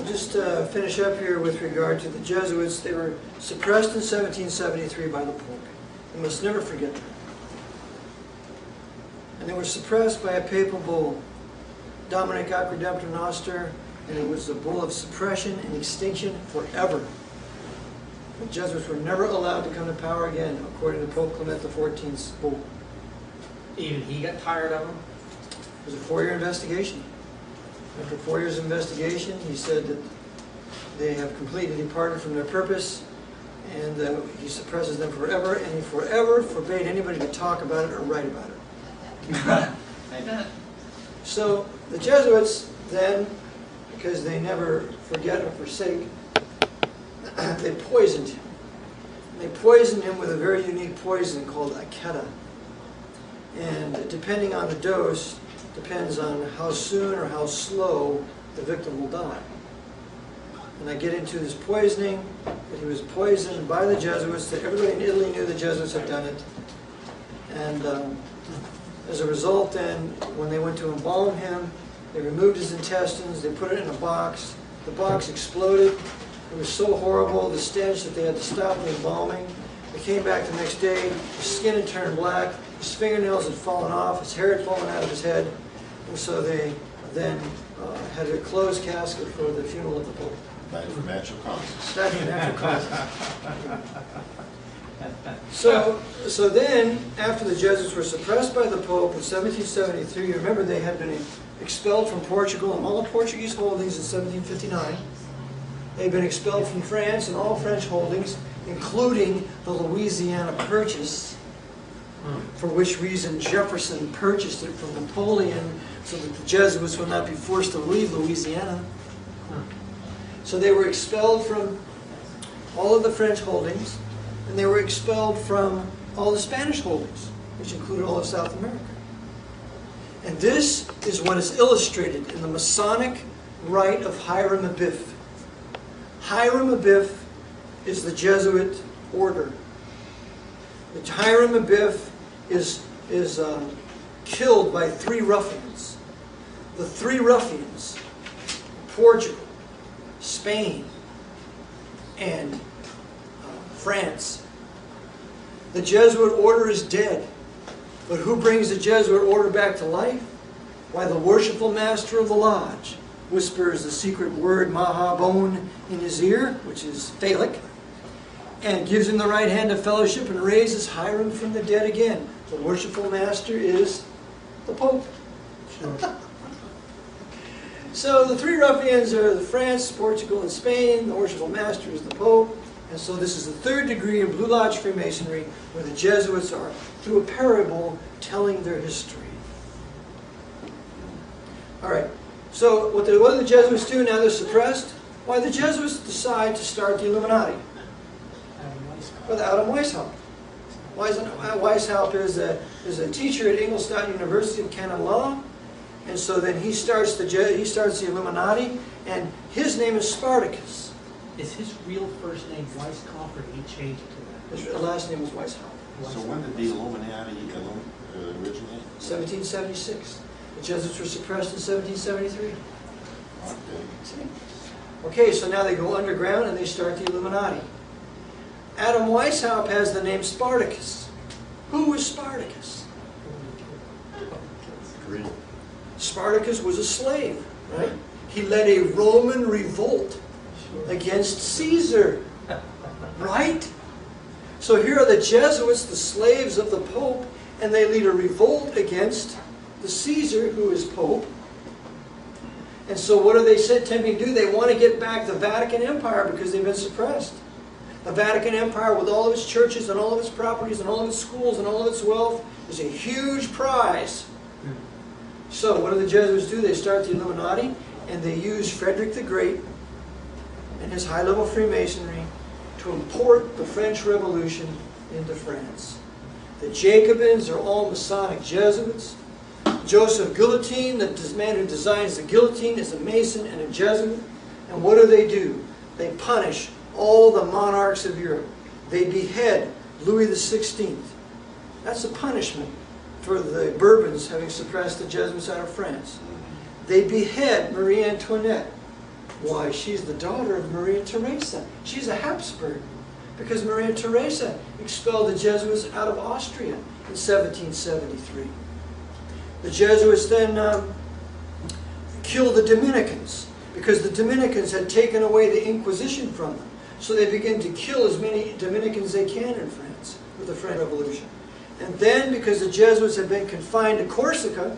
just finish up here with regard to the Jesuits. They were suppressed in 1773 by the Pope. We must never forget that. And they were suppressed by a papal bull, Dominic Ac Redemptor Noster, and it was a bull of suppression and extinction forever. The Jesuits were never allowed to come to power again, according to Pope Clement XIV's bull. Even he got tired of them? It was a 4-year investigation. After 4 years of investigation, he said that they have completely departed from their purpose, and he suppresses them forever, and he forever forbade anybody to talk about it or write about it. I bet. So the Jesuits then, because they never forget or forsake, they poisoned him. They poisoned him with a very unique poison called aketa. And depending on the dose, depends on how soon or how slow the victim will die. And I get into this poisoning, that he was poisoned by the Jesuits, that everybody in Italy knew the Jesuits had done it. And as a result then, when they went to embalm him, they removed his intestines, they put it in a box. The box exploded. It was so horrible, the stench, that they had to stop the embalming. They came back the next day, his skin had turned black, his fingernails had fallen off, his hair had fallen out of his head. And so they then had a closed casket for the funeral of the Pope. Died from natural causes. Died from natural causes. So then, after the Jesuits were suppressed by the Pope in 1773, you remember they had been expelled from Portugal and all the Portuguese holdings in 1759. They'd been expelled from France and all French holdings, including the Louisiana Purchase, for which reason Jefferson purchased it from Napoleon so that the Jesuits would not be forced to leave Louisiana. So they were expelled from all of the French holdings, and they were expelled from all the Spanish holdings, which included all of South America. And this is what is illustrated in the Masonic Rite of Hiram Abiff. Hiram Abiff is the Jesuit order. The Hiram Abiff is killed by 3 ruffians. The 3 ruffians, Portugal, Spain, and France. The Jesuit order is dead. But who brings the Jesuit order back to life? Why, the worshipful master of the lodge whispers the secret word Mahabon in his ear, which is phallic, and gives him the right hand of fellowship and raises Hiram from the dead again. The worshipful master is the Pope. Sure. So the 3 ruffians are the France, Portugal, and Spain. The worshipful master is the Pope. And so this is the 3rd degree of Blue Lodge Freemasonry, where the Jesuits are, through a parable, telling their history. All right. So what do the Jesuits do now they're suppressed? Why, the Jesuits decide to start the Illuminati with Adam Weishaupt. Weishaupt is a teacher at Ingolstadt University of Canon Law, and so then he starts the Illuminati, and his name is Spartacus. Is his real first name Weishaupt, or did he change it to that? His last name was Weishaupt. So when did the Illuminati originate? 1776. The Jesuits were suppressed in 1773. Okay. Okay, so now they go underground and they start the Illuminati. Adam Weishaupt has the name Spartacus. Who was Spartacus? Great. Spartacus was a slave, right? He led a Roman revolt against Caesar, right? So here are the Jesuits, the slaves of the Pope, and they lead a revolt against the Caesar, who is Pope. And so what are they attempting to do? They want to get back the Vatican Empire because they've been suppressed. The Vatican Empire, with all of its churches and all of its properties and all of its schools and all of its wealth, is a huge prize. So what do the Jesuits do? They start the Illuminati, and they use Frederick the Great and his high-level Freemasonry to import the French Revolution into France. The Jacobins are all Masonic Jesuits. Joseph Guillotine, the man who designs the guillotine, is a Mason and a Jesuit. And what do? They punish all the monarchs of Europe. They behead Louis XVI. That's a punishment for the Bourbons having suppressed the Jesuits out of France. They behead Marie Antoinette. Why, she's the daughter of Maria Theresa. She's a Habsburg, because Maria Theresa expelled the Jesuits out of Austria in 1773. The Jesuits then killed the Dominicans, because the Dominicans had taken away the Inquisition from them. So they began to kill as many Dominicans as they can in France with the French Revolution. And then, because the Jesuits had been confined to Corsica,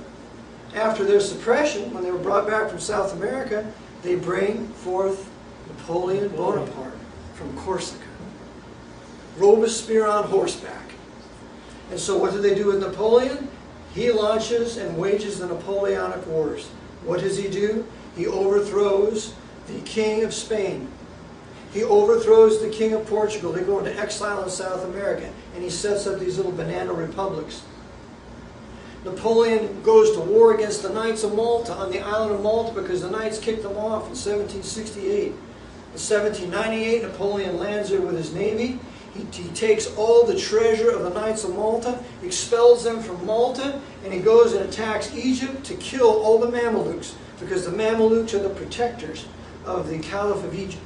after their suppression, when they were brought back from South America, they bring forth Napoleon Bonaparte from Corsica. Robespierre on horseback. And so what do they do with Napoleon? He launches and wages the Napoleonic Wars. What does he do? He overthrows the King of Spain. He overthrows the King of Portugal. They go into exile in South America. And he sets up these little banana republics. Napoleon goes to war against the Knights of Malta on the island of Malta because the Knights kicked them off in 1768. In 1798, Napoleon lands there with his navy. He takes all the treasure of the Knights of Malta, expels them from Malta, and he goes and attacks Egypt to kill all the Mamelukes, because the Mamelukes are the protectors of the Caliph of Egypt.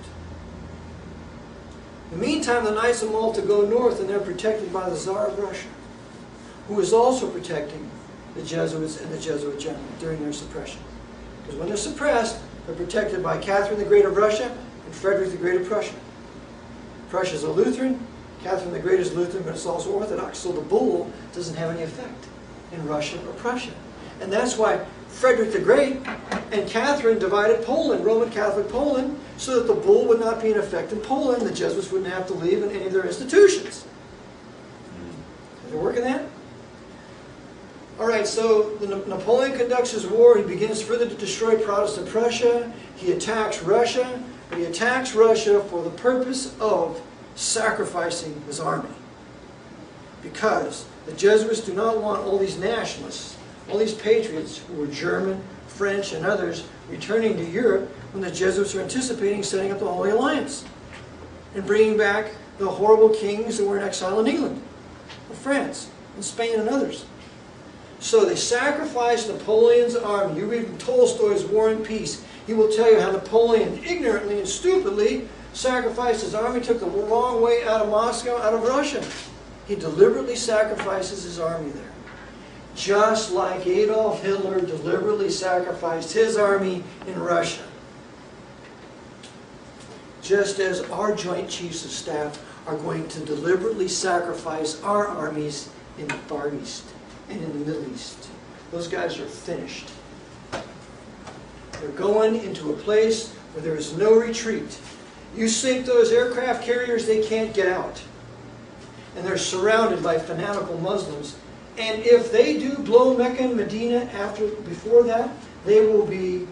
In the meantime, the Knights of Malta go north, and they're protected by the Tsar of Russia, who is also protecting the Jesuits and the Jesuit general during their suppression. Because when they're suppressed, they're protected by Catherine the Great of Russia and Frederick the Great of Prussia. Prussia's a Lutheran, Catherine the Great is Lutheran, but it's also Orthodox, so the bull doesn't have any effect in Russia or Prussia. And that's why Frederick the Great and Catherine divided Poland, Roman Catholic Poland, so that the bull would not be in effect in Poland, and the Jesuits wouldn't have to leave in any of their institutions. Is it working that? All right, so Napoleon conducts his war. He begins further to destroy Protestant Prussia. He attacks Russia, but he attacks Russia for the purpose of sacrificing his army. Because the Jesuits do not want all these nationalists, all these patriots who were German, French, and others returning to Europe when the Jesuits are anticipating setting up the Holy Alliance and bringing back the horrible kings that were in exile in England, and France, and Spain, and others. So they sacrificed Napoleon's army. You read Tolstoy's War and Peace. He will tell you how Napoleon ignorantly and stupidly sacrificed his army, took the wrong way out of Moscow, out of Russia. He deliberately sacrifices his army there. Just like Adolf Hitler deliberately sacrificed his army in Russia. Just as our Joint Chiefs of Staff are going to deliberately sacrifice our armies in the Far East and in the Middle East. Those guys are finished. They're going into a place where there is no retreat. You sink those aircraft carriers, they can't get out. And they're surrounded by fanatical Muslims. And if they do blow Mecca and Medina before that, they will be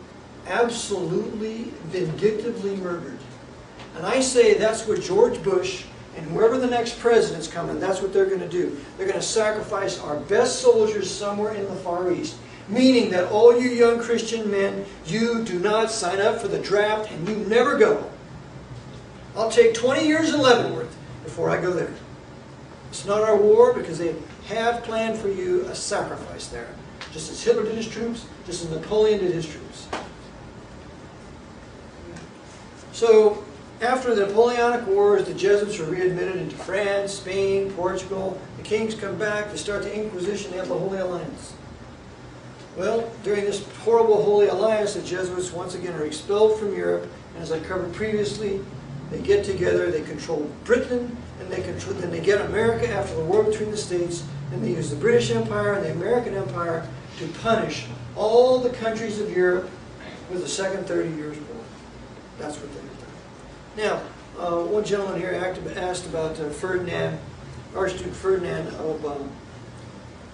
absolutely vindictively murdered. And I say that's what George Bush and whoever the next president's coming, that's what they're going to do. They're going to sacrifice our best soldiers somewhere in the Far East. Meaning that all you young Christian men, you do not sign up for the draft and you never go. I'll take 20 years in Leavenworth before I go there. It's not our war because they have planned for you a sacrifice there. Just as Hitler did his troops, just as Napoleon did his troops. So, after the Napoleonic Wars, the Jesuits were readmitted into France, Spain, Portugal. The kings come back, they start the Inquisition, they have the Holy Alliance. Well, during this horrible Holy Alliance, the Jesuits once again are expelled from Europe, and as I covered previously, they get together, they control Britain, and then they get America after the war between the states, and they use the British Empire and the American Empire to punish all the countries of Europe with the Second 30 Years' War. That's what they've done. Now, one gentleman here asked about Ferdinand, Archduke Ferdinand of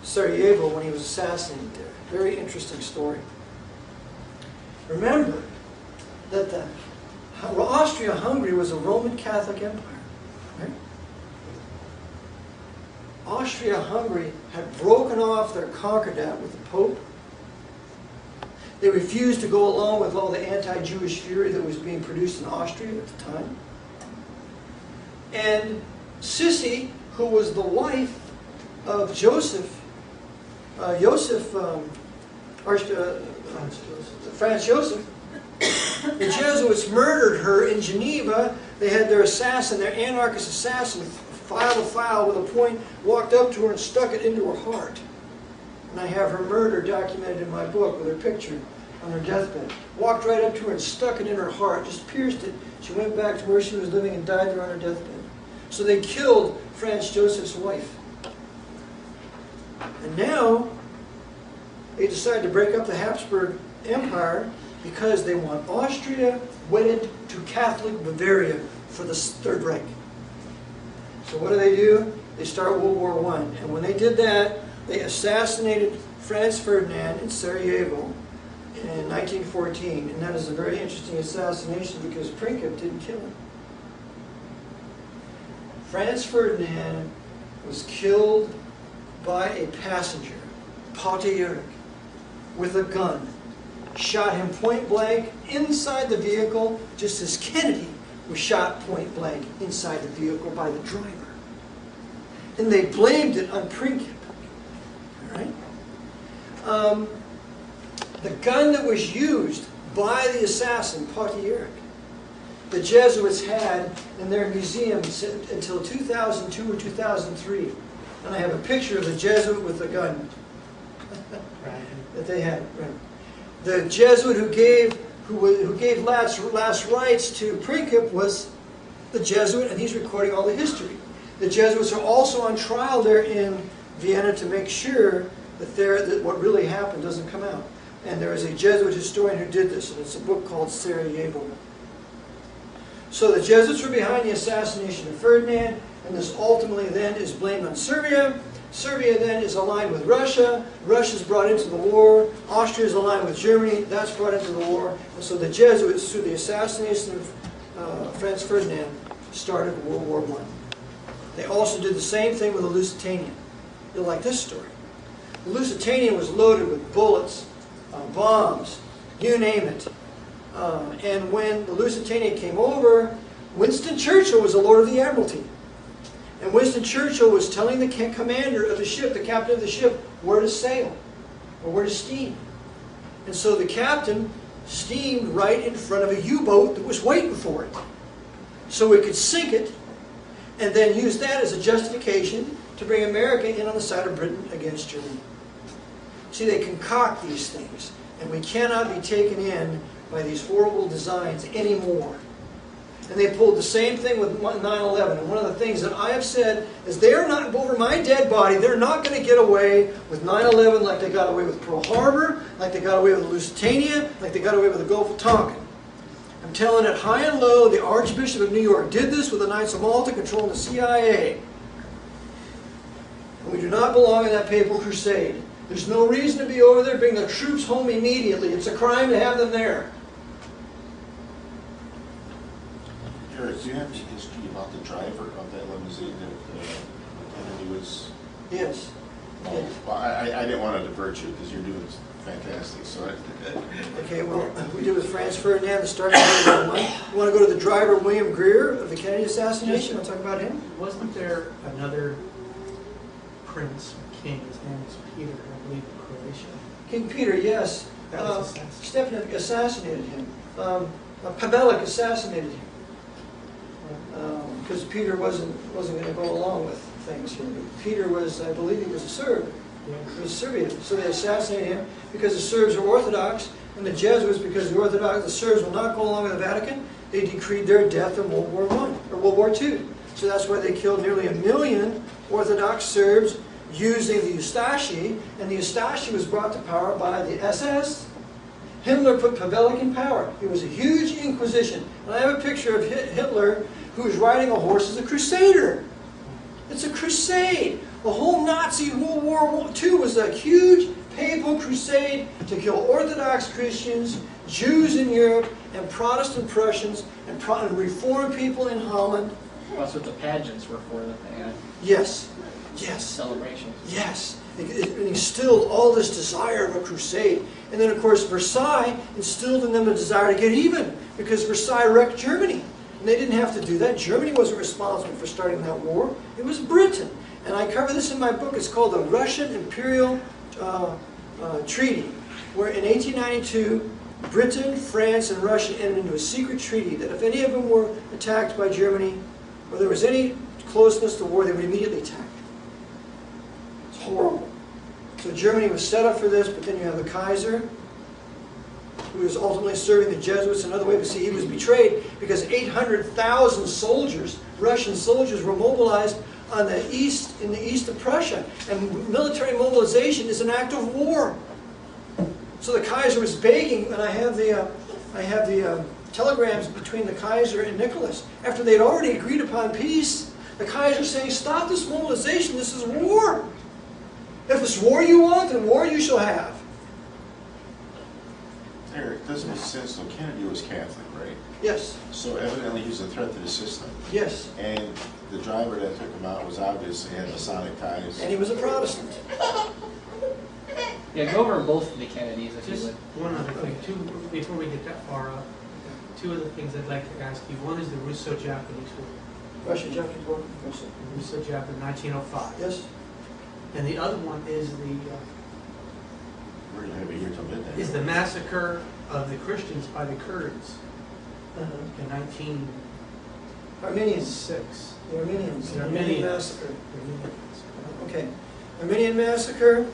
Sarajevo when he was assassinated there. Very interesting story. Remember that Austria-Hungary was a Roman Catholic empire. Right? Austria-Hungary had broken off their concordat with the Pope. They refused to go along with all the anti-Jewish fury that was being produced in Austria at the time. And Sissi, who was the wife of Franz Joseph, The Jesuits murdered her in Geneva. They had their assassin, their anarchist assassin, file to file with a point, walked up to her and stuck it into her heart. And I have her murder documented in my book with her picture on her deathbed. Walked right up to her and stuck it in her heart, just pierced it. She went back to where she was living and died there on her deathbed. So they killed Franz Joseph's wife. And now they decided to break up the Habsburg Empire because they want Austria wedded to Catholic Bavaria for the Third Reich. So what do? They start World War I. And when they did that, they assassinated Franz Ferdinand in Sarajevo in 1914. And that is a very interesting assassination because Prinkup didn't kill him. Franz Ferdinand was killed by a passenger, Pater, with a gun. Shot him point blank inside the vehicle, just as Kennedy was shot point blank inside the vehicle by the driver. And they blamed it on Prinkup. All right? The gun that was used by the assassin, Pater, the Jesuits had in their museum until 2002 or 2003. And I have a picture of the Jesuit with the gun that they had. Right. The Jesuit who gave last rites to Prinkup was the Jesuit, and he's recording all the history. The Jesuits are also on trial there in Vienna to make sure that what really happened doesn't come out. And there is a Jesuit historian who did this, and it's a book called Sarajevo. So the Jesuits were behind the assassination of Ferdinand, and this ultimately then is blamed on Serbia. Serbia then is aligned with Russia. Russia is brought into the war. Austria is aligned with Germany. That's brought into the war. And so the Jesuits, through the assassination of Franz Ferdinand, started World War I. They also did the same thing with the Lusitanian. You'll like this story. The Lusitanian was loaded with bullets, bombs, you name it. And when the Lusitania came over, Winston Churchill was the Lord of the Admiralty. And Winston Churchill was telling the commander of the ship, the captain of the ship, where to sail or where to steam. And so the captain steamed right in front of a U-boat that was waiting for it. So we could sink it and then use that as a justification to bring America in on the side of Britain against Germany. See, they concoct these things, and we cannot be taken in by these horrible designs anymore. And they pulled the same thing with 9/11. And one of the things that I have said is they're not, over my dead body, they're not going to get away with 9/11 like they got away with Pearl Harbor, like they got away with Lusitania, like they got away with the Gulf of Tonkin. I'm telling it high and low, the Archbishop of New York did this with the Knights of Malta controlling the CIA. And we do not belong in that papal crusade. There's no reason to be over there. Bring the troops home immediately. It's a crime to have them there. Eric, do you have any history about the driver of that limousine that Kennedy was? Yes. Oh, Yes. well, I didn't want to divert you because you're doing fantastic. So Okay, well, we did with Franz Ferdinand, the start of World War I. You want to go to the driver, William Greer, of the Kennedy assassination? Want to talk about him? Wasn't there another prince, king, his name was Peter, I believe, in Croatia? King Peter, yes. That was assassinated. Stephen assassinated him. Pavelic assassinated him. Because Peter wasn't going to go along with things here. Peter was, I believe he was a Serb. Yeah. He was Serbian. So they assassinated him because the Serbs are Orthodox, and the Jesuits, because the Serbs will not go along with the Vatican, they decreed their death in World War I, or World War II. So that's why they killed nearly 1 million Orthodox Serbs using the Ustashi, and the Ustashi was brought to power by the SS. Himmler put Pavelic in power. It was a huge inquisition. And I have a picture of Hitler who is riding a horse as a crusader. It's a crusade. The whole Nazi World War II was a huge papal crusade to kill Orthodox Christians, Jews in Europe, and Protestant Prussians, and Reformed people in Holland. That's what the pageants were for, that they had Yes. Yes. celebrations. Yes. It instilled all this desire of a crusade. And then, of course, Versailles instilled in them a desire to get even, because Versailles wrecked Germany. And they didn't have to do that. Germany wasn't responsible for starting that war. It was Britain. And I cover this in my book. It's called the Russian Imperial Treaty, where in 1892, Britain, France, and Russia entered into a secret treaty that if any of them were attacked by Germany, or there was any closeness to war, they would immediately attack. It's horrible. So Germany was set up for this, but then you have the Kaiser, who was ultimately serving the Jesuits another way. But see, he was betrayed because 800,000 soldiers, Russian soldiers, were mobilized on the east, in the east of Prussia. And military mobilization is an act of war. So the Kaiser was begging, and I have the telegrams between the Kaiser and Nicholas. After they'd already agreed upon peace, the Kaiser saying, stop this mobilization, this is war. If it's war you want, then war you shall have. Eric, doesn't make sense though. Kennedy was Catholic, right? Yes. So evidently he was a threat to the system. Yes. And the driver that took him out was obviously had Masonic ties. And he was a Protestant. Yeah, go over both of the Kennedys if you Just would. one other thing, too, before we get that far up. Two other things I'd like to ask you. One is the Russo-Japanese War. Russian-Japanese War? Yes. Russo-Japan, 1905. Yes. And the other one is We're going to have it here till midnight. the massacre of the Christians by the Kurds Uh-huh. in 1906. Armenians. The Armenians. The Armenian Armenians. massacre. Okay. Armenian massacre.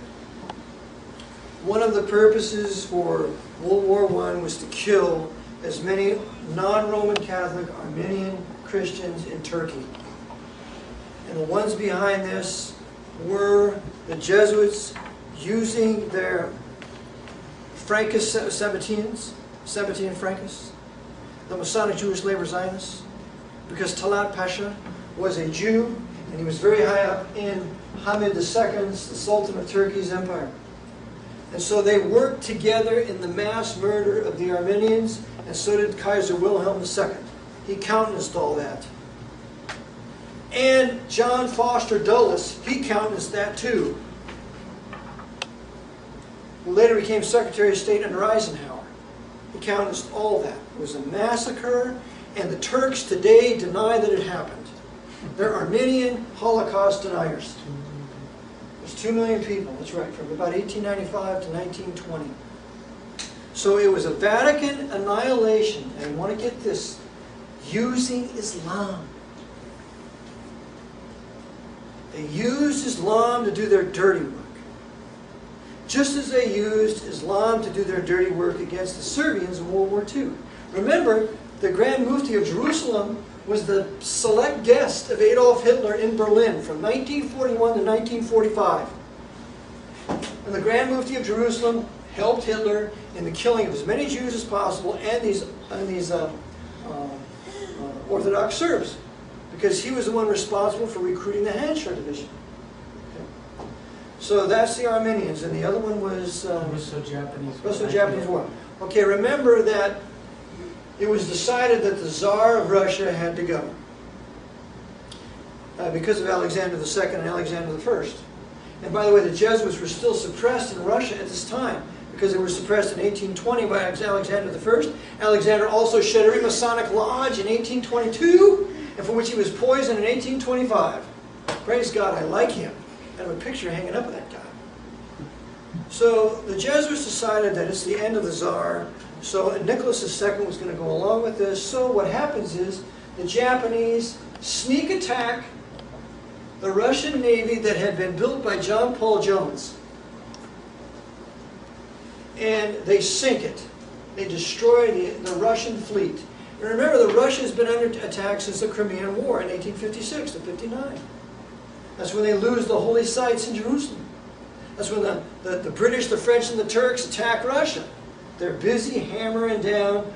One of the purposes for World War I was to kill as many non-Roman Catholic Armenian Christians in Turkey. And the ones behind this were the Jesuits using their Frankist Sabbateans, Sabbatean Frankists, the Masonic Jewish Labor Zionists, because Talat Pasha was a Jew and he was very high up in Hamid II's, the Sultan of Turkey's empire. And so they worked together in the mass murder of the Armenians, and so did Kaiser Wilhelm II. He countenanced all that. And John Foster Dulles, he countenanced that too. Who later became Secretary of State under Eisenhower. He countenanced all that. It was a massacre, and the Turks today deny that it happened. They're Armenian Holocaust deniers. There's 2 million people, that's right, from about 1895 to 1920. So it was a Vatican annihilation, and I want to get this, using Islam. They used Islam to do their dirty work. Just as they used Islam to do their dirty work against the Serbians in World War II. Remember, the Grand Mufti of Jerusalem was the select guest of Adolf Hitler in Berlin from 1941 to 1945. And the Grand Mufti of Jerusalem helped Hitler in the killing of as many Jews as possible and these Orthodox Serbs, because he was the one responsible for recruiting the Handschar Division. Okay. So that's the Armenians, and the other one was Russo-Japanese War. Okay, remember that it was decided that the Tsar of Russia had to go because of Alexander II and Alexander I. And by the way, the Jesuits were still suppressed in Russia at this time because they were suppressed in 1820 by Alexander I. Alexander also shut every Masonic lodge in 1822, and for which he was poisoned in 1825. Praise God, I like him. I have a picture hanging up of that guy. So the Jesuits decided that it's the end of the Tsar. So Nicholas II was going to go along with this. So what happens is the Japanese sneak attack the Russian Navy that had been built by John Paul Jones. And they sink it. They destroy the Russian fleet. And remember, the Russia has been under attack since the Crimean War in 1856 to 59. That's when they lose the holy sites in Jerusalem. That's when the British, the French, and the Turks attack Russia. They're busy hammering down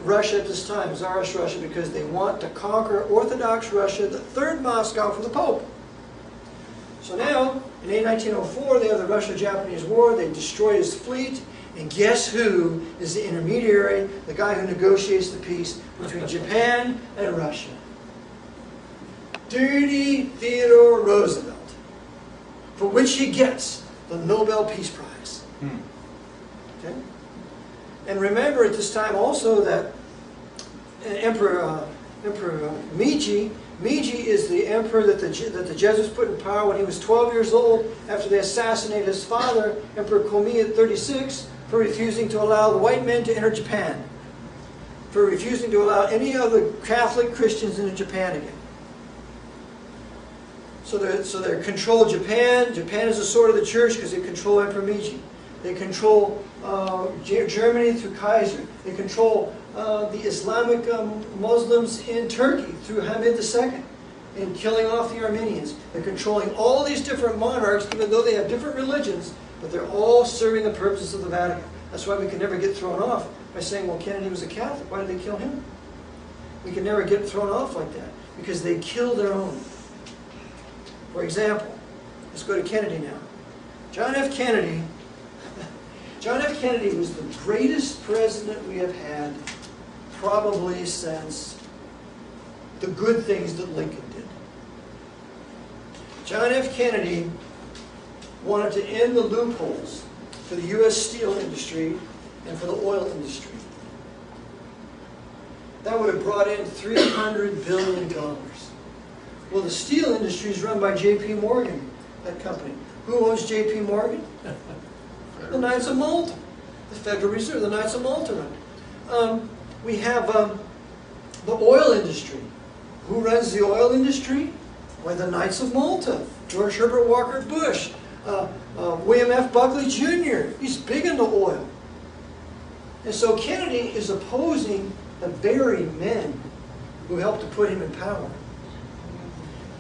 Russia at this time, Tsarist Russia, because they want to conquer Orthodox Russia, the third Moscow for the Pope. So now, in 1904, they have the Russo-Japanese War. They destroy his fleet. And guess who is the intermediary, the guy who negotiates the peace between Japan and Russia? Dirty Theodore Roosevelt, for which he gets the Nobel Peace Prize. Okay? And remember at this time also that Emperor Meiji is the emperor that the Jesuits put in power when he was 12 years old after they assassinated his father, Emperor Komi, at 36, for refusing to allow the white men to enter Japan, for refusing to allow any other Catholic Christians into Japan again. So they control Japan. Japan is a sword of the church because they control Emperor Meiji. They control Germany through Kaiser. They control the Islamic Muslims in Turkey through Hamid II in killing off the Armenians. They're controlling all these different monarchs, even though they have different religions, but they're all serving the purposes of the Vatican. That's why we can never get thrown off by saying, well, Kennedy was a Catholic. Why did they kill him? We can never get thrown off like that because they kill their own. For example, let's go to Kennedy now. John F. Kennedy was the greatest president we have had probably since the good things that Lincoln did. John F. Kennedy wanted to end the loopholes for the U.S. steel industry and for the oil industry. That would have brought in $300 billion. Well, the steel industry is run by J.P. Morgan, that company. Who owns J.P. Morgan? The Knights of Malta. The Federal Reserve, the Knights of Malta run it. We have the oil industry. Who runs the oil industry? Why, the Knights of Malta. George Herbert Walker Bush. William F. Buckley Jr. He's big into oil. And so Kennedy is opposing the very men who helped to put him in power.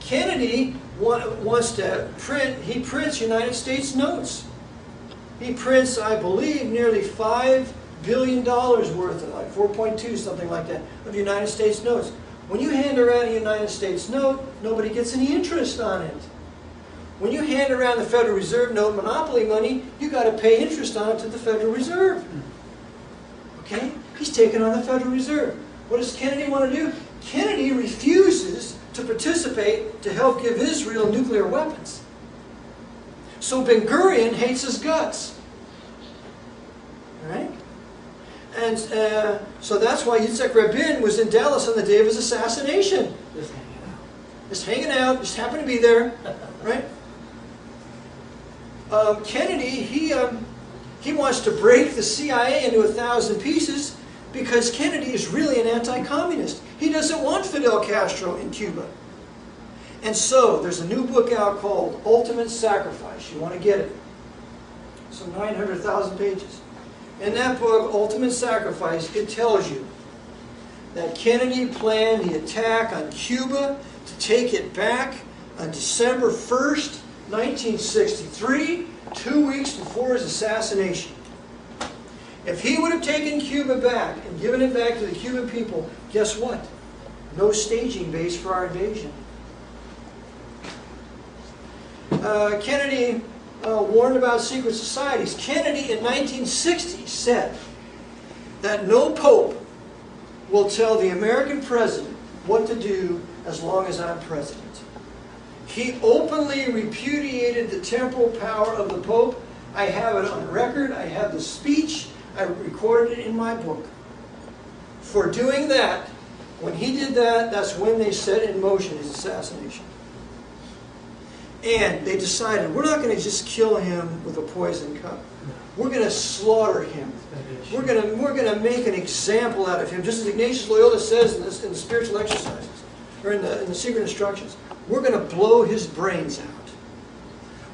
Kennedy wants to print, he prints United States notes. He prints, I believe, nearly $5 billion worth, like 4.2, something like that, of United States notes. When you hand around a United States note, nobody gets any interest on it. When you hand around the Federal Reserve note, monopoly money, you got to pay interest on it to the Federal Reserve. Okay? He's taking on the Federal Reserve. What does Kennedy want to do? Kennedy refuses to participate to help give Israel nuclear weapons. So Ben-Gurion hates his guts. Right? And so that's why Yitzhak Rabin was in Dallas on the day of his assassination. Just hanging out, just happened to be there. Right? Kennedy, he wants to break the CIA into 1,000 pieces because Kennedy is really an anti-communist. He doesn't want Fidel Castro in Cuba. And so, there's a new book out called Ultimate Sacrifice. You want to get it. Some 900,000 pages. In that book, Ultimate Sacrifice, it tells you that Kennedy planned the attack on Cuba to take it back on December 1st, 1963, 2 weeks before his assassination. If he would have taken Cuba back and given it back to the Cuban people, guess what? No staging base for our invasion. Kennedy warned about secret societies. Kennedy in 1960 said that no pope will tell the American president what to do as long as I'm president. He openly repudiated the temporal power of the pope. I have it on record. I have the speech. I recorded it in my book. For doing that, when he did that, that's when they set in motion his assassination. And they decided, we're not going to just kill him with a poison cup. We're going to slaughter him. We're going to make an example out of him. Just as Ignatius Loyola says in the spiritual exercises, or in the secret instructions. We're going to blow his brains out.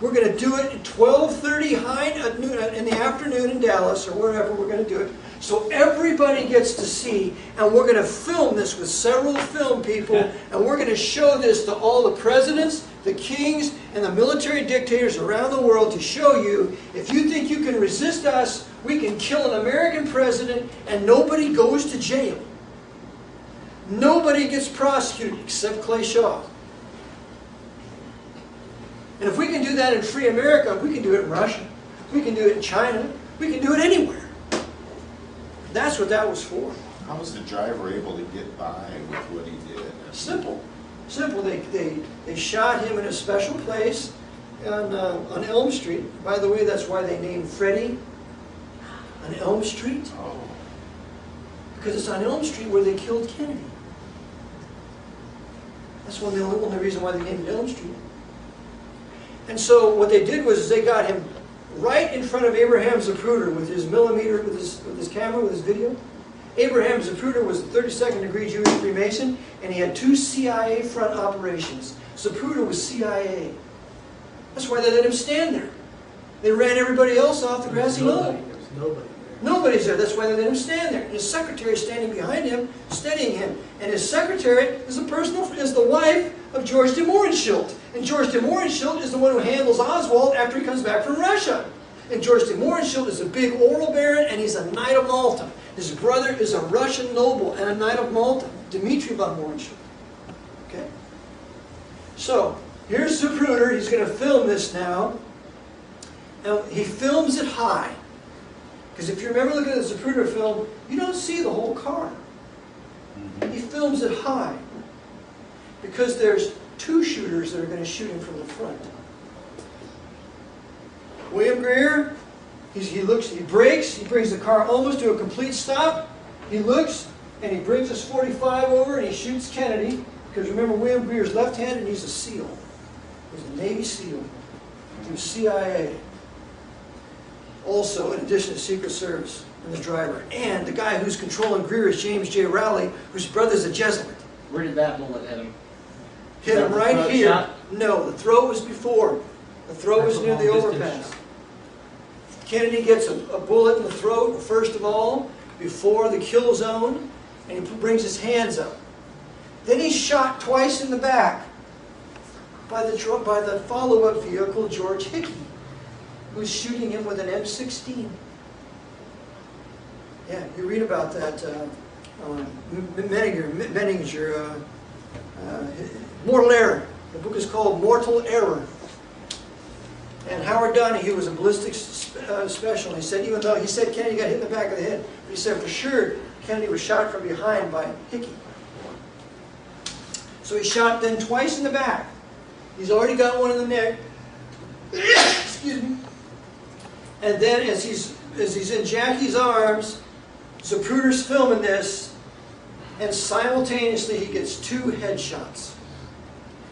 We're going to do it at 12:30 in the afternoon in Dallas, or wherever we're going to do it. So everybody gets to see, and we're going to film this with several film people, and we're going to show this to all the presidents, the kings, and the military dictators around the world to show you, if you think you can resist us, we can kill an American president and nobody goes to jail. Nobody gets prosecuted except Clay Shaw. And if we can do that in free America, we can do it in Russia. We can do it in China. We can do it anywhere. That's what that was for. How was the driver able to get by with what he did? Simple. Simple. They shot him in a special place on Elm Street. By the way, that's why they named Freddie on Elm Street. Oh. Because it's on Elm Street where they killed Kennedy. That's the only reason why they named it Elm Street. And so what they did was they got him right in front of Abraham Zapruder with his millimeter, with his camera, with his video. Abraham Zapruder was a 32nd degree Jewish Freemason, and he had 2 CIA front operations. Zapruder was CIA. That's why they let him stand there. They ran everybody else off the grassy knoll. There was nobody there. Nobody's there. That's why they let him stand there. And his secretary is standing behind him, steadying him. And his secretary is the wife of George de Mohrenschildt. And George de Mohrenschildt is the one who handles Oswald after he comes back from Russia. And George de Mohrenschildt is a big oil baron, and he's a Knight of Malta. His brother is a Russian noble and a Knight of Malta, Dmitri von Mohrenschildt. Okay? So, here's Zapruder. He's going to film this now. And he films it high. Because if you remember looking at the Zapruder film, you don't see the whole car. He films it high. Because there's 2 shooters that are going to shoot him from the front. William Greer, he brakes, he brings the car almost to a complete stop. He looks, and he brings his .45 over, and he shoots Kennedy. Because remember, William Greer's left-handed, and he's a SEAL. He's a Navy SEAL. He was CIA. Also, in addition to Secret Service and the driver. And the guy who's controlling Greer is James J. Rowley, whose brother's a Jesuit. Where did that bullet hit him? Hit him right here. Shot? No, the throat was before. The throat was near the overpass. Kennedy gets a bullet in the throat, first of all, before the kill zone, and he brings his hands up. Then he's shot twice in the back by the follow-up vehicle, George Hickey, who's shooting him with an M16. Yeah, you read about that. Menninger, Mortal Error. The book is called Mortal Error. And Howard Donahue was a ballistics special. He said, even though he said Kennedy got hit in the back of the head, but he said for sure Kennedy was shot from behind by Hickey. So he shot then twice in the back. He's already got one in the neck. Excuse me. And then as he's in Jackie's arms, Zapruder's filming this, and simultaneously he gets 2 headshots.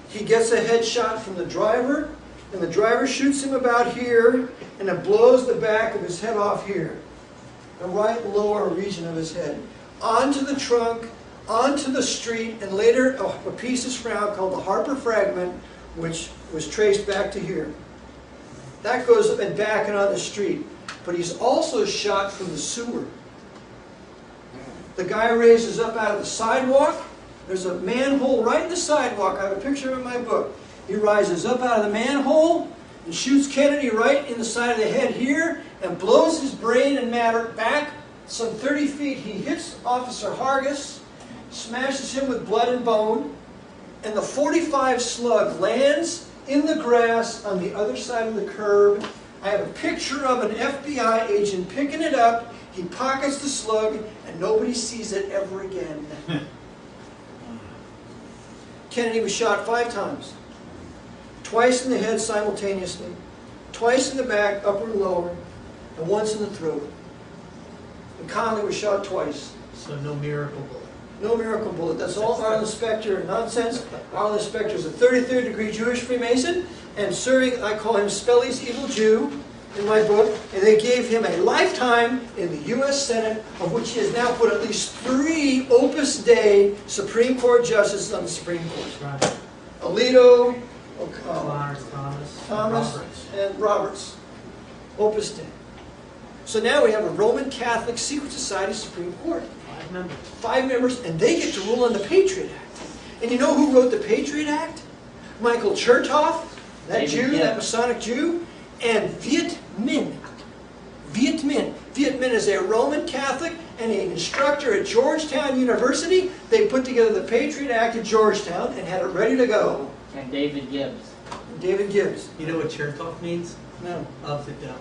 He gets a headshot from the driver, and the driver shoots him about here, and it blows the back of his head off here, the right lower region of his head, onto the trunk, onto the street, and later a piece is found called the Harper Fragment, which was traced back to here. That goes up and back and on the street. But he's also shot from the sewer. The guy raises up out of the sidewalk. There's a manhole right in the sidewalk. I have a picture of it in my book. He rises up out of the manhole and shoots Kennedy right in the side of the head here and blows his brain and matter back some 30 feet. He hits Officer Hargis, smashes him with blood and bone, and the .45 slug lands in the grass on the other side of the curb. I have a picture of an FBI agent picking it up. He pockets the slug, and nobody sees it ever again. Kennedy was shot 5 times. Twice in the head simultaneously, twice in the back, upper and lower, and once in the throat. And Connolly was shot twice. So no miracle bullet. No miracle bullet. That's all Arlen Specter nonsense. Arlen Specter is a 33rd degree Jewish Freemason, and serving, I call him Spelly's Evil Jew in my book, and they gave him a lifetime in the U.S. Senate, of which he has now put at least 3 Opus Dei Supreme Court justices on the Supreme Court. Right. Alito, Clarence Thomas, Roberts. and Roberts. Opus Dei. So now we have a Roman Catholic Secret Society Supreme Court. 5 members. 5 members, and they get to rule on the Patriot Act. And you know who wrote the Patriot Act? Michael Chertoff, that David Jew, Gibbs. that Masonic Jew, and Viet Minh. Viet Minh. Viet Minh is a Roman Catholic and an instructor at Georgetown University. They put together the Patriot Act at Georgetown and had it ready to go. And David Gibbs. David Gibbs. You know what Chertoff means? No, Of the devil.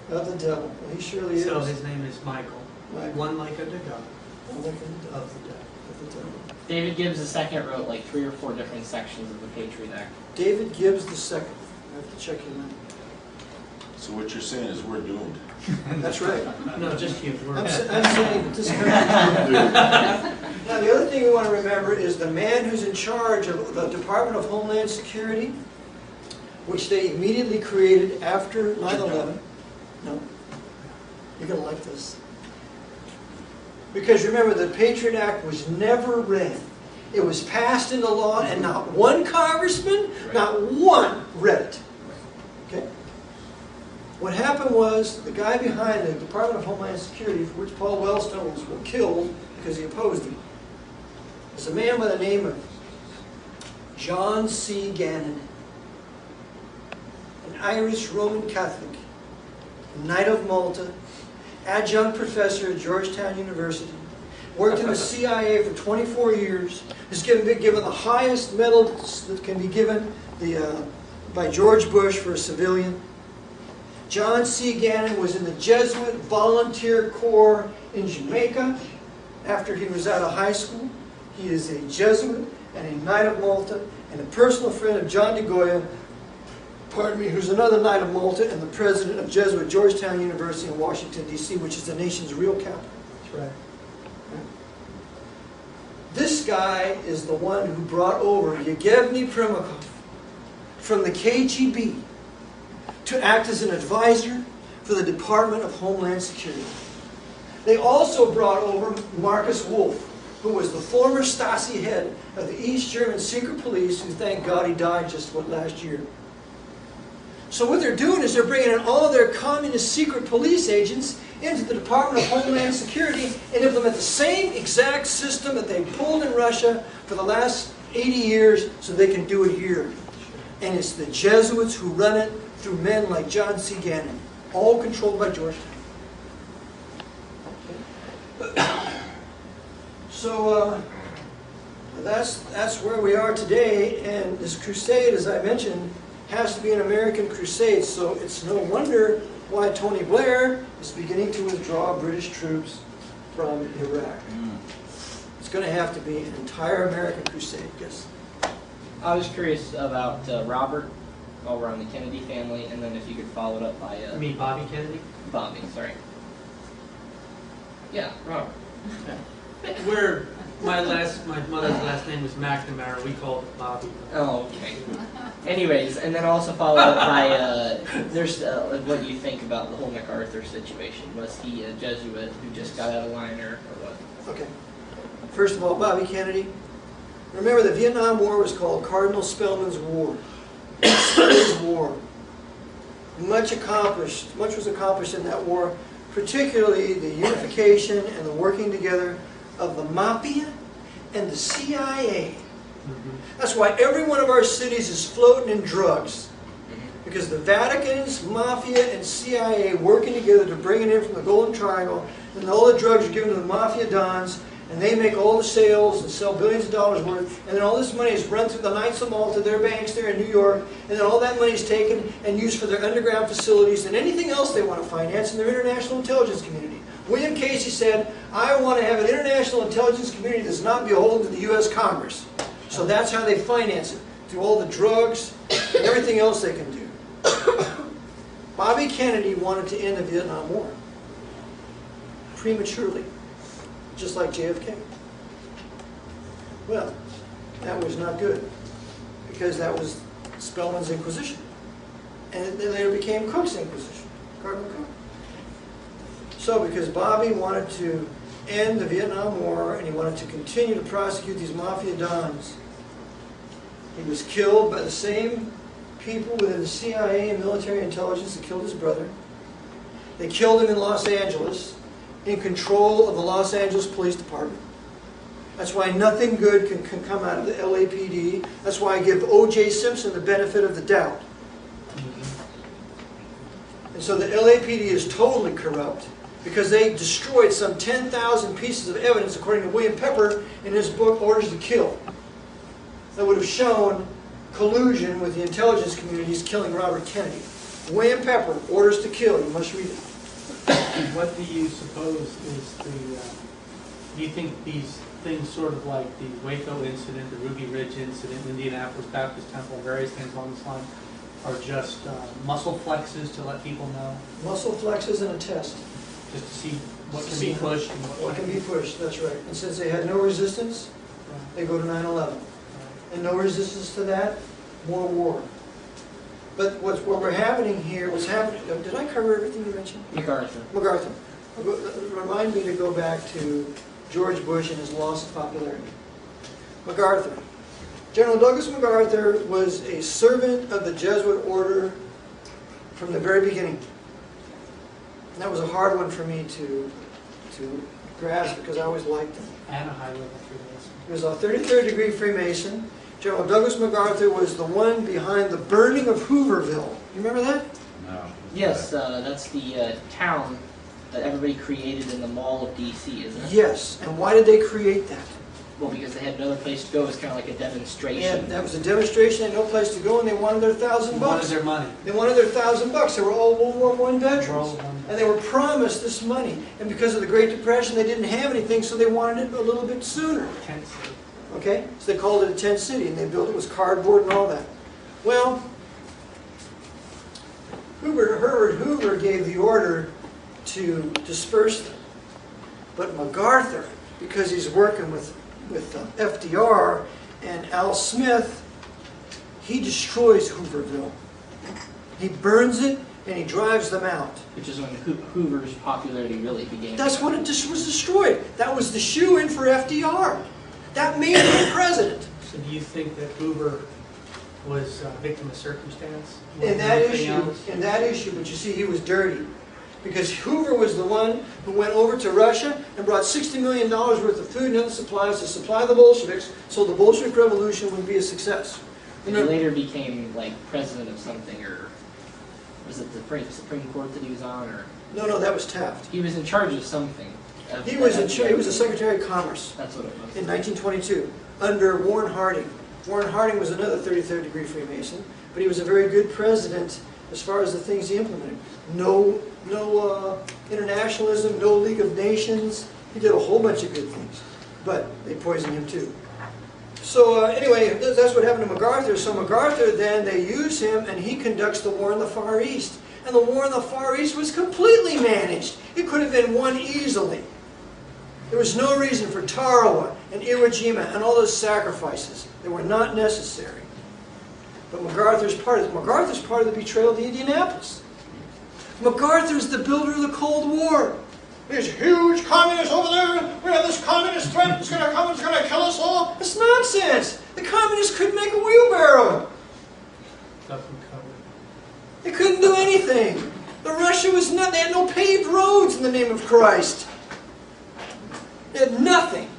not the devil. Well, he surely is. So his name is Michael. Michael. One like unto God. Of Of the devil. the devil. David Gibbs II wrote like 3 or 4 different sections of the Patriot Act. David Gibbs II. I have to check him out. So what you're saying is we're doomed. That's right. No, just you. I'm saying that this country. Now, the other thing we want to remember is the man who's in charge of the Department of Homeland Security, which they immediately created after 9/11. No. You're going to like this. Because remember, the Patriot Act was never read. It was passed into law, and not one congressman, not one read it. Okay? What happened was, the guy behind the Department of Homeland Security, for which Paul Wellstone was killed because he opposed him, is a man by the name of John C. Gannon, an Irish Roman Catholic, Knight of Malta, adjunct professor at Georgetown University, worked in the CIA for 24 years, has been given the highest medal that can be given by George Bush for a civilian. John C. Gannon was in the Jesuit Volunteer Corps in Jamaica after he was out of high school. He is a Jesuit and a Knight of Malta and a personal friend of John de Goya, who's another Knight of Malta and the president of Jesuit Georgetown University in Washington, D.C., which is the nation's real capital. That's right. This guy is the one who brought over Yevgeny Primakov from the KGB to act as an advisor for the Department of Homeland Security. They also brought over Marcus Wolf, who was the former Stasi head of the East German secret police, who, thank God, he died just last year. So what they're doing is they're bringing in all of their communist secret police agents into the Department of Homeland Security and implement the same exact system that they pulled in Russia for the last 80 years so they can do it here. And it's the Jesuits who run it through men like John C. Gannon, all controlled by Georgetown. So that's where we are today, and this crusade, as I mentioned, has to be an American crusade, so it's no wonder why Tony Blair is beginning to withdraw British troops from Iraq. It's going to have to be an entire American crusade, yes. I was curious about Robert, while we're on the Kennedy family, and then if you could follow it up by... You mean Bobby Kennedy? Bobby, sorry. Yeah, Robert. My mother's last name was McNamara. We called it Bobby. Oh, okay. Anyways, and then also follow up by what you think about the whole MacArthur situation. Was he a Jesuit who just got out of line, or what? Okay. First of all, Bobby Kennedy. Remember, the Vietnam War was called Cardinal Spellman's War. Spellman's War. Much was accomplished in that war, particularly the unification and the working together of the Mafia and the CIA. That's why every one of our cities is floating in drugs. Because the Vatican's Mafia and CIA working together to bring it in from the Golden Triangle, and all the drugs are given to the Mafia Dons, and they make all the sales and sell billions of dollars worth, and then all this money is run through the Knights of Malta, their banks there in New York, and then all that money is taken and used for their underground facilities and anything else they want to finance in their international intelligence community. William Casey said, I want to have an international intelligence community that does not beholden to the U.S. Congress. So that's how they finance it, through all the drugs and everything else they can do. Bobby Kennedy wanted to end the Vietnam War prematurely, just like JFK. Well, that was not good, because that was Spellman's Inquisition. And it later became Cook's Inquisition, Cardinal Cook. So because Bobby wanted to end the Vietnam War and he wanted to continue to prosecute these Mafia Dons, he was killed by the same people within the CIA and military intelligence that killed his brother. They killed him in Los Angeles, in control of the Los Angeles Police Department. That's why nothing good can come out of the LAPD. That's why I give O.J. Simpson the benefit of the doubt. And so the LAPD is totally corrupt, because they destroyed some 10,000 pieces of evidence, according to William Pepper in his book, Orders to Kill, that would have shown collusion with the intelligence communities killing Robert Kennedy. William Pepper, Orders to Kill, you must read it. What do you suppose is do you think these things sort of like the Waco incident, the Ruby Ridge incident, Indianapolis Baptist Temple, various things along this line, are just muscle flexes to let people know? Muscle flexes and a test. Just to see what can be pushed and What can be pushed, that's right. And since they had no resistance, they go to 9/11. And no resistance to that, more war. But what we're happening here, what's happening, did I cover everything you mentioned? MacArthur. MacArthur. Remind me to go back to George Bush and his loss of popularity. MacArthur. General Douglas MacArthur was a servant of the Jesuit order from the very beginning. And that was a hard one for me to grasp because I always liked him. And a high-level Freemason. He was a 33rd degree Freemason. General Douglas MacArthur was the one behind the burning of Hooverville. You remember that? No. Yes, that's the town that everybody created in the Mall of D.C., isn't it? Yes. And why did they create that? Well, because they had no other place to go. It was kind of like a demonstration. And that was a demonstration. They had no place to go, and they wanted their $1,000 They wanted bucks. their money. They wanted their $1,000 They were all World War I They were all veterans. one- And they were promised this money. And because of the Great Depression, they didn't have anything, so they wanted it a little bit sooner. Tent City. Okay? So they called it a tent city, and they built it with cardboard and all that. Well, Herbert Hoover gave the order to disperse them. But MacArthur, because he's working with FDR and Al Smith, he destroys Hooverville. He burns it, and he drives them out. Which is when Hoover's popularity really began. That's when it just was destroyed. That was the shoe-in for FDR. That made him president. So do you think that Hoover was a victim of circumstance? In more that than anything issue, else? but you see, he was dirty. Because Hoover was the one who went over to Russia and brought $60 million worth of food and other supplies to supply the Bolsheviks so the Bolshevik Revolution would be a success. And he later became like president of something, or was it the Supreme Court that he was on, or No, that was Taft. he was in charge of something. He was the Secretary of Commerce That's what it was. in 1922 under Warren Harding. Warren Harding was another 33rd degree Freemason, but he was a very good president as far as the things he implemented. No internationalism, no League of Nations. He did a whole bunch of good things, but they poisoned him too. So anyway, that's what happened to MacArthur. So MacArthur, then they use him, and he conducts the war in the Far East. And the war in the Far East was completely managed. It could have been won easily. There was no reason for Tarawa and Iwo Jima and all those sacrifices. They were not necessary. But MacArthur's part of the betrayal of the Indianapolis. MacArthur's the builder of the Cold War. There's huge communists over there. We have this communist threat that's going to come and it's going to kill us all. It's nonsense. The communists couldn't make a wheelbarrow. Nothing covered. They couldn't do anything. The Russia was not. They had no paved roads in the name of Christ. They had nothing.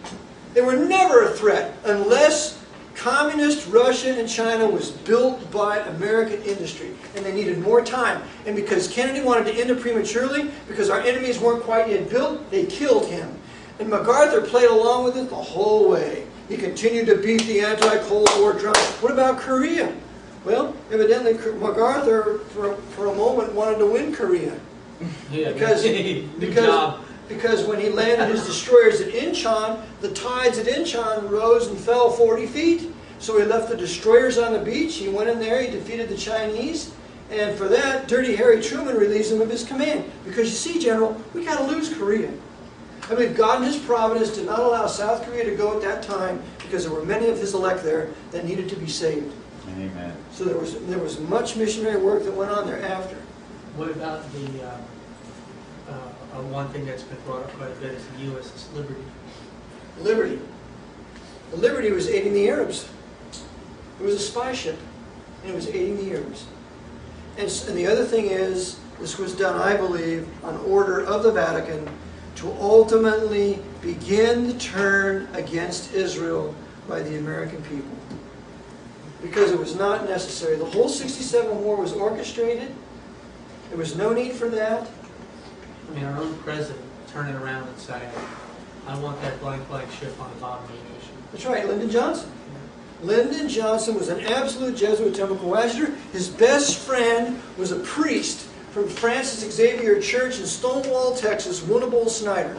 They were never a threat unless communist Russia and China was built by American industry, and they needed more time. And because Kennedy wanted to end it prematurely, because our enemies weren't quite yet built, they killed him. And MacArthur played along with it the whole way. He continued to beat the anti-Cold War drum. What about Korea? Well, evidently MacArthur, for a moment, wanted to win Korea. Yeah, Because when he landed his destroyers at Incheon, the tides at Incheon rose and fell 40 feet. So he left the destroyers on the beach. He went in there, he defeated the Chinese. And for that, Dirty Harry Truman relieves him of his command. Because you see, General, we got to lose Korea. I believe God in His providence did not allow South Korea to go at that time because there were many of His elect there that needed to be saved. Amen. So there was much missionary work that went on there after. What about the one thing that's been brought up quite a bit is the USS Liberty? Liberty. The Liberty was aiding the Arabs. It was a spy ship, and it was aiding the Arabs. And the other thing is, this was done, I believe, on order of the Vatican to ultimately begin the turn against Israel by the American people. Because it was not necessary. The whole 67 war was orchestrated. There was no need for that. I mean, our own president turning around and saying, I want that blank ship on the bottom of the ocean. That's right, Lyndon Johnson. Lyndon Johnson was an absolute Jesuit temple coadjutor. His best friend was a priest from Francis Xavier Church in Stonewall, Texas, Winnable Snyder.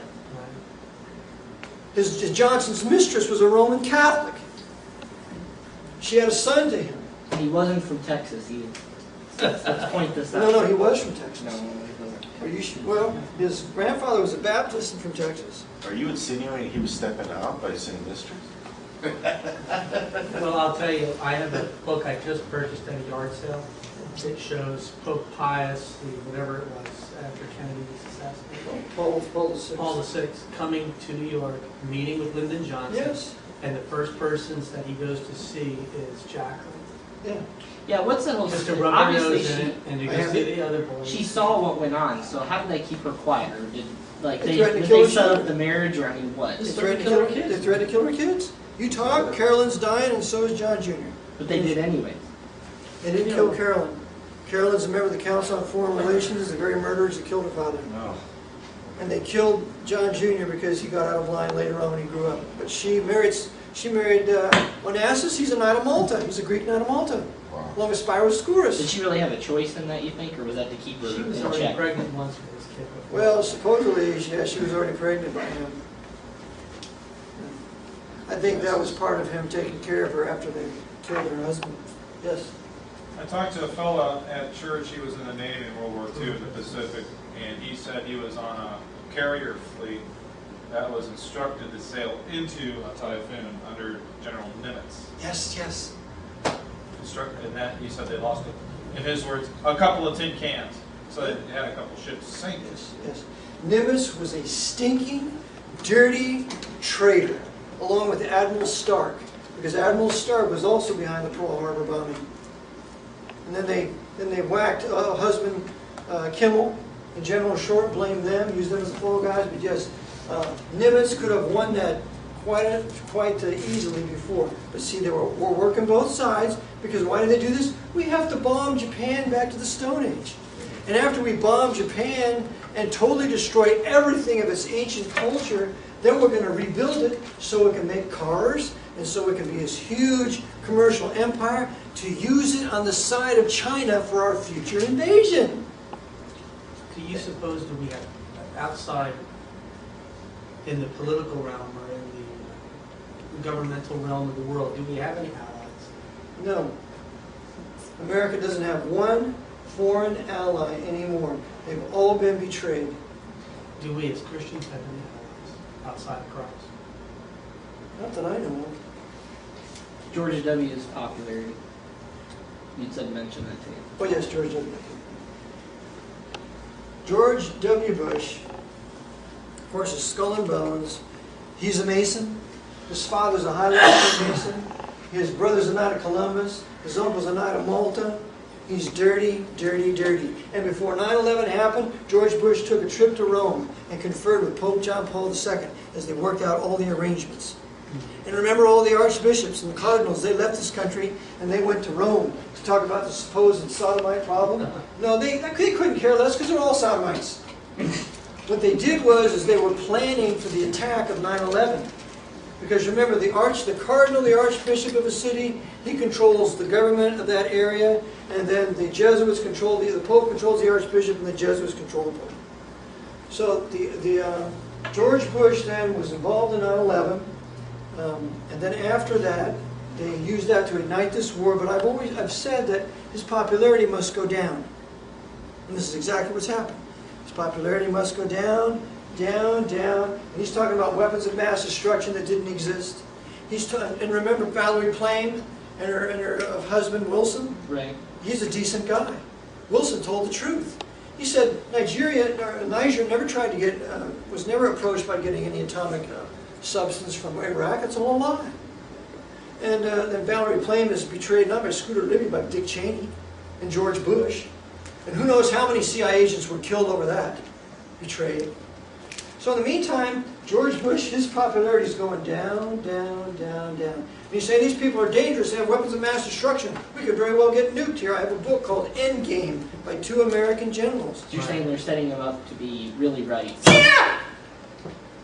Johnson's mistress was a Roman Catholic. She had a son to him. He wasn't from Texas either. Let's point this out. No, he was from Texas. No, he wasn't. Are you sure? Well, his grandfather was a Baptist and from Texas. Are you insinuating he was stepping out by saying mistress? Well, I'll tell you, I have a book I just purchased at a yard sale it shows Pope Pius, whatever it was, after Kennedy was assassinated. Paul VI coming to New York, meeting with Lyndon Johnson. Yes. And the first persons that he goes to see is Jacqueline. Yeah. Yeah, what's that whole Just to story? rub her Obviously, nose in it and to go see the other boys. she saw what went on, so how did they keep her quiet? Or did They threatened to did kill they her set up children. the marriage, or I mean, what? They threatened to kill her kids. They threatened to kill her kids. You talk, Carolyn's dying, and so is John Jr. But they did anyway. They didn't kill Carolyn. Carolyn's a member of the Council on Foreign Relations, the very murderers that killed her father. No. And they killed John Jr. because he got out of line later on when he grew up. But she married Onassis. He's a Knight of Malta. He's a Greek Knight of Malta. Wow. Along with Spyros Skouras. Did she really have a choice in that, you think, or was that to keep her She was in already check? pregnant once with his kid. before. Well, supposedly, yeah, she was already pregnant by him. I think that was part of him taking care of her after they killed her husband. Yes. I talked to a fella at church, he was in the Navy in World War II in the Pacific, and he said he was on a carrier fleet that was instructed to sail into a typhoon under General Nimitz. Yes, yes. And that, he said they lost, in his words, a couple of tin cans. So they had a couple ships sink. Yes, yes. Nimitz was a stinking, dirty traitor, along with Admiral Stark, because Admiral Stark was also behind the Pearl Harbor bombing. And then they whacked husband Kimmel and General Short, blamed them, used them as the fall guys. But yes, Nimitz could have won that quite easily before. But see, they were working both sides, because why did they do this? We have to bomb Japan back to the Stone Age. And after we bomb Japan and totally destroy everything of its ancient culture, then we're going to rebuild it so it can make cars, and so it can be this huge commercial empire, to use it on the side of China for our future invasion. Do you suppose that we have outside, in the political realm or in the governmental realm of the world, do we have any allies? No. America doesn't have one foreign ally anymore. They've all been betrayed. Do we as Christians have any allies outside of Christ? Not that I know of. George W.'s popularity. You'd said mention that to you. Oh yes, George W. George W. Bush, of course, is skull and bones. He's a Mason. His father's a high-level Mason. His brother's a Knight of Columbus. His uncle's a Knight of Malta. He's dirty, dirty, dirty. And before 9/11 happened, George Bush took a trip to Rome and conferred with Pope Jon Paul II as they worked out all the arrangements. And remember, all the archbishops and the cardinals, they left this country and they went to Rome to talk about the supposed sodomite problem. No, they couldn't care less, because they're all sodomites. What they did was they were planning for the attack of 9/11. Because remember, the cardinal, the archbishop of a city, he controls the government of that area, and then the Jesuits control, the Pope controls the archbishop, and the Jesuits control the Pope. So George Bush then was involved in 9/11, and then after that, they used that to ignite this war, but I've said that his popularity must go down. And this is exactly what's happened. His popularity must go down, down, down. And he's talking about weapons of mass destruction that didn't exist. And remember Valerie Plame and her husband Wilson? Right. He's a decent guy. Wilson told the truth. He said Niger never tried to get, was never approached by getting any atomic substance from Iraq. It's all a lie. And then Valerie Plame is betrayed not by Scooter Libby, but Dick Cheney and George Bush. And who knows how many CIA agents were killed over that, betrayed. So in the meantime, George Bush, his popularity is going down, down, down, down. And you say these people are dangerous, they have weapons of mass destruction. We could very well get nuked here. I have a book called Endgame by 2 American generals. So you're saying they're setting him up to be really right? Yeah!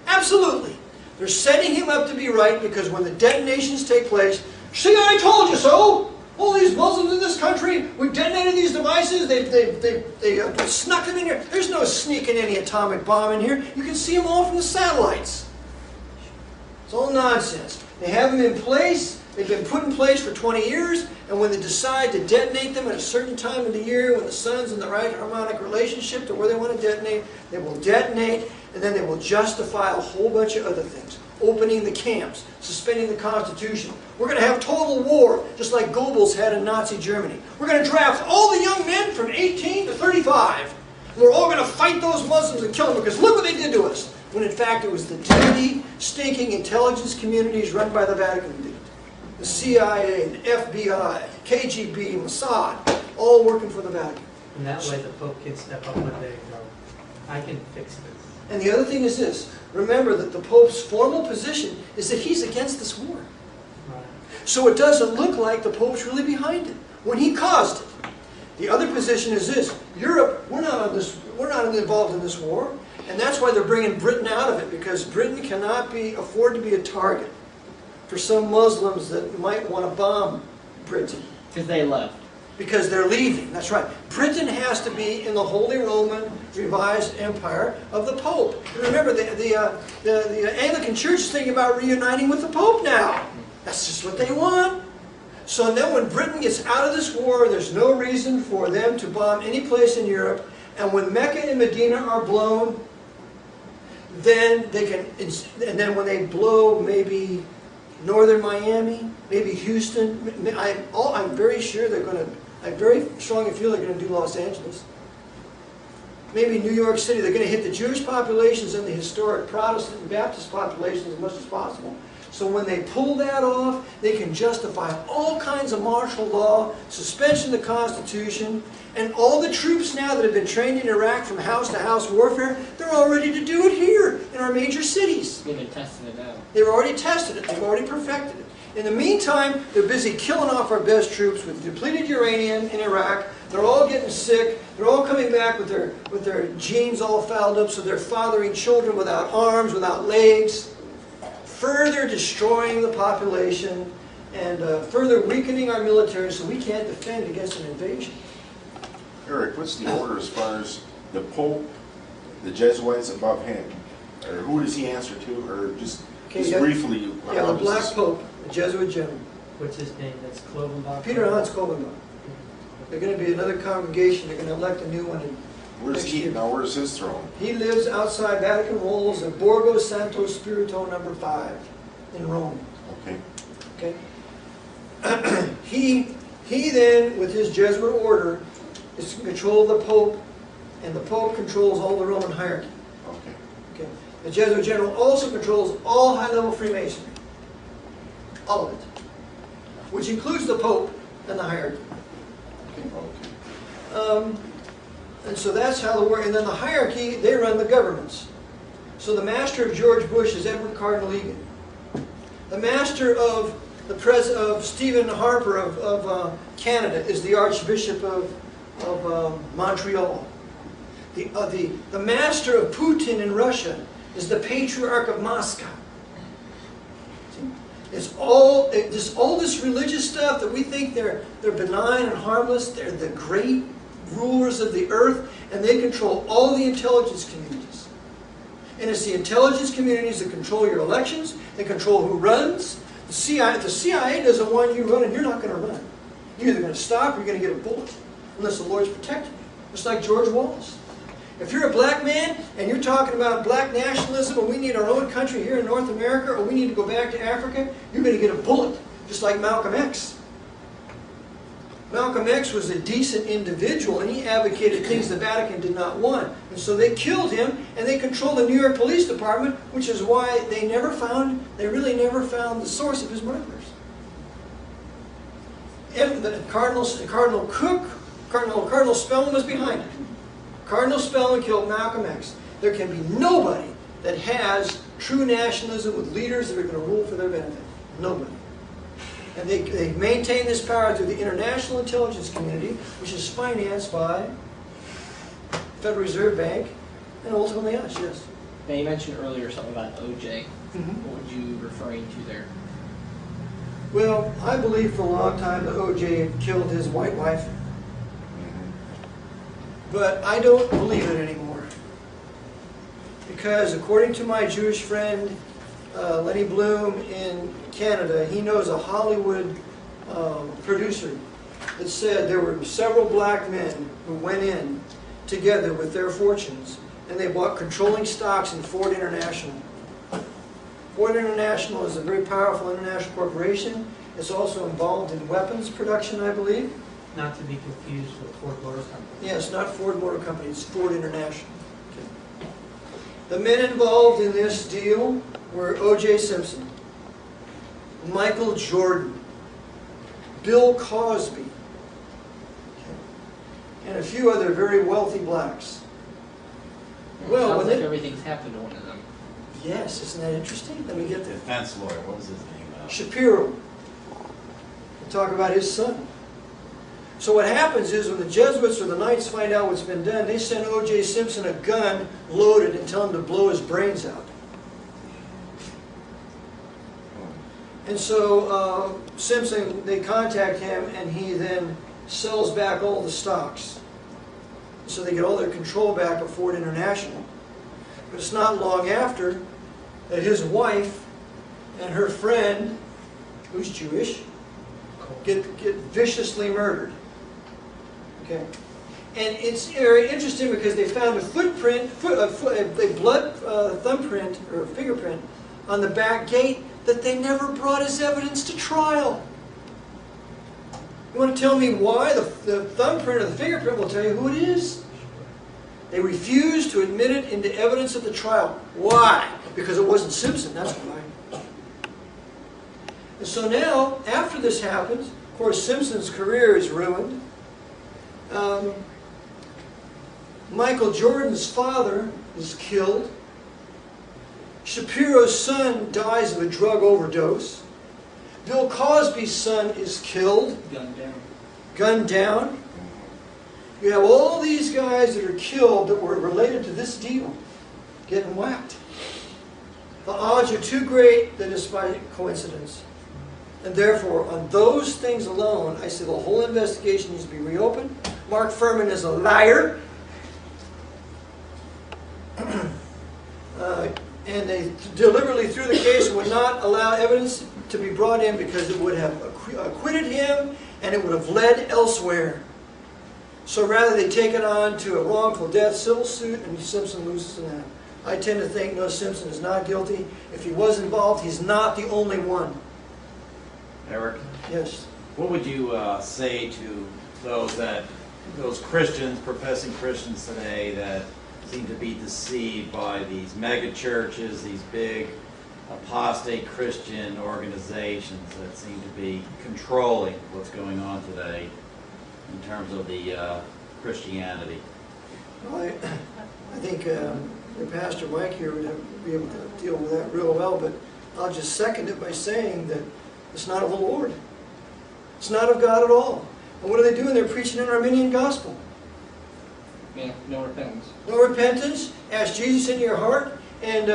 Absolutely. They're setting him up to be right, because when the detonations take place, see, I told you so! All these Muslims in this country, we detonated these devices, they snuck them in here. There's no sneaking any atomic bomb in here. You can see them all from the satellites. It's all nonsense. They have them in place. They've been put in place for 20 years, and when they decide to detonate them at a certain time of the year, when the sun's in the right harmonic relationship to where they want to detonate, they will detonate, and then they will justify a whole bunch of other things. Opening the camps, suspending the Constitution. We're going to have total war, just like Goebbels had in Nazi Germany. We're going to draft all the young men from 18 to 35. And we're all going to fight those Muslims and kill them because look what they did to us. When in fact it was the dirty, stinking intelligence communities run by the Vatican who did it. The CIA, the FBI, KGB, Mossad, all working for the Vatican. And that way the Pope can step up one day and go, I can fix this. And the other thing is this. Remember that the Pope's formal position is that he's against this war. Right. So it doesn't look like the Pope's really behind it when he caused it. The other position is this: Europe, we're not involved in this war, and that's why they're bringing Britain out of it, because Britain cannot afford to be a target for some Muslims that might want to bomb Britain. Because they left. Because they're leaving. That's right. Britain has to be in the Holy Roman Revised Empire of the Pope. And remember, the Anglican Church is thinking about reuniting with the Pope now. That's just what they want. So then when Britain gets out of this war, there's no reason for them to bomb any place in Europe. And when Mecca and Medina are blown, then they can, and then when they blow maybe northern Miami, maybe Houston, I'm very sure they're going to, I very strongly feel they're going to do Los Angeles. Maybe New York City, they're going to hit the Jewish populations and the historic Protestant and Baptist populations as much as possible. So when they pull that off, they can justify all kinds of martial law, suspension of the Constitution, and all the troops now that have been trained in Iraq from house-to-house warfare, they're all ready to do it here in our major cities. They've been testing it out. They've already tested it. They've already perfected it. In the meantime, they're busy killing off our best troops with depleted uranium in Iraq. They're all getting sick. They're all coming back with their genes all fouled up, so they're fathering children without arms, without legs, further destroying the population and further weakening our military so we can't defend against an invasion. Eric, what's the order as far as the Pope, the Jesuits above him? Or who does he answer to? Or just briefly, yeah, the Black Pope, the Jesuit general. What's his name? That's Clovenbach? Peter Hans Clovenbach. They're going to be another congregation. They're going to elect a new one in Where's he? Now, where's his throne? He lives outside Vatican walls in Borgo Santo Spirito number 5 in Rome. Okay. Okay. He then, with his Jesuit order, is in control of the Pope, and the Pope controls all the Roman hierarchy. Okay. Okay. The Jesuit general also controls all high-level Freemasonry. All of it. Which includes the Pope and the hierarchy. Okay. And so that's how the war, and then the hierarchy, they run the governments. So the master of George Bush is Edward Cardinal Egan. The master of Stephen Harper of Canada is the Archbishop of Montreal. The master of Putin in Russia is the Patriarch of Moscow. It's all this religious stuff that we think they're benign and harmless. They're the great rulers of the earth, and they control all the intelligence communities. And it's the intelligence communities that control your elections. They control who runs. The CIA doesn't want you running. You're not going to run. You're either going to stop or you're going to get a bullet, unless the Lord's protecting you. Just like George Wallace. If you're a black man and you're talking about black nationalism and we need our own country here in North America or we need to go back to Africa, you're going to get a bullet, just like Malcolm X. Malcolm X was a decent individual and he advocated things the Vatican did not want. And so they killed him and they controlled the New York Police Department, which is why they really never found the source of his murderers. Cardinal Spellman was behind it. Cardinal Spellman killed Malcolm X. There can be nobody that has true nationalism with leaders that are going to rule for their benefit. Nobody. And they maintain this power through the international intelligence community, which is financed by Federal Reserve Bank and ultimately us, yes. Now you mentioned earlier something about OJ. What would you referring to there? Well, I believe for a long time that OJ had killed his white wife. But I don't believe it anymore. Because according to my Jewish friend, Lenny Bloom in Canada, he knows a Hollywood producer that said there were several black men who went in together with their fortunes, and they bought controlling stocks in Ford International. Ford International is a very powerful international corporation. It's also involved in weapons production, I believe. Not to be confused with Ford Motor Company. Yes, not Ford Motor Company, it's Ford International. Okay. The men involved in this deal were O.J. Simpson, Michael Jordan, Bill Cosby, and a few other very wealthy blacks. Well, sounds like everything's happened to one of them. Yes, isn't that interesting? Let me get The there. defense lawyer, what was his name? Shapiro. We'll talk about his son. So what happens is when the Jesuits or the Knights find out what's been done, they send O.J. Simpson a gun loaded and tell him to blow his brains out. And so Simpson, they contact him, and he then sells back all the stocks. So they get all their control back of Ford International. But it's not long after that his wife and her friend, who's Jewish, get viciously murdered. Okay, and it's very interesting because they found a footprint, a blood thumbprint or fingerprint on the back gate that they never brought as evidence to trial. You want to tell me why? The thumbprint or the fingerprint will tell you who it is. They refused to admit it into evidence at the trial. Why? Because it wasn't Simpson, that's why. And so now, after this happens, of course, Simpson's career is ruined. Michael Jordan's father is killed. Shapiro's son dies of a drug overdose. Bill Cosby's son is killed. Gunned down. Gunned down. You have all these guys that are killed that were related to this deal getting whacked. The odds are too great that it's by coincidence. And therefore, on those things alone, I say the whole investigation needs to be reopened. Mark Furman is a liar. And they deliberately threw the case and would not allow evidence to be brought in because it would have acquitted him and it would have led elsewhere. So rather they take it on to a wrongful death civil suit, and Simpson loses in that. I tend to think, no, Simpson is not guilty. If he was involved, he's not the only one. Eric, Yes. what would you say to those Christians, professing Christians today, that seem to be deceived by these mega churches, these big apostate Christian organizations that seem to be controlling what's going on today in terms of the Christianity? Well, I think your Pastor Mike here would be able to deal with that real well, but I'll just second it by saying that it's not of the Lord. It's not of God at all. And what are they doing? They're preaching an Arminian gospel. Yeah, no repentance. No repentance. Ask Jesus into your heart, and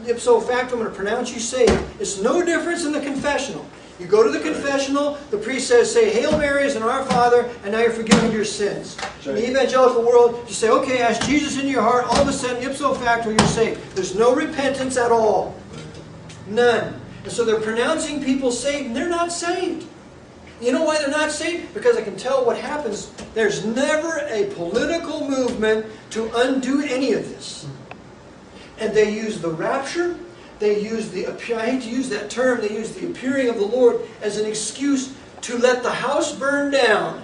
ipso facto, I'm going to pronounce you saved. It's no difference in the confessional. You go to the confessional, the priest says, say Hail Marys and Our Father, and now you're forgiven your sins. In the evangelical world, you say, okay, ask Jesus into your heart, all of a sudden, ipso facto, you're saved. There's no repentance at all. None. And so they're pronouncing people saved, and they're not saved. You know why they're not saved? Because I can tell what happens. There's never a political movement to undo any of this. And they use the rapture, they use the, I hate to use that term, they use the appearing of the Lord as an excuse to let the house burn down.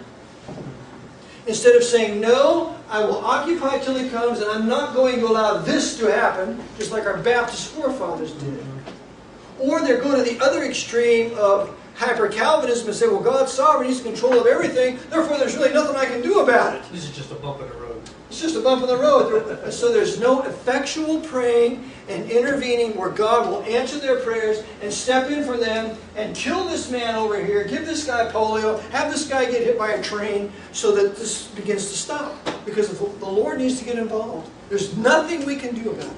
Instead of saying, no, I will occupy till He comes, and I'm not going to allow this to happen, just like our Baptist forefathers did. Or they're going to the other extreme of hyper-Calvinism and say, well, God's sovereign, He's in control of everything, therefore there's really nothing I can do about it. This is just a bump in the road. It's just a bump in the road. So there's no effectual praying and intervening where God will answer their prayers and step in for them and kill this man over here, give this guy polio, have this guy get hit by a train so that this begins to stop. Because the Lord needs to get involved. There's nothing we can do about it.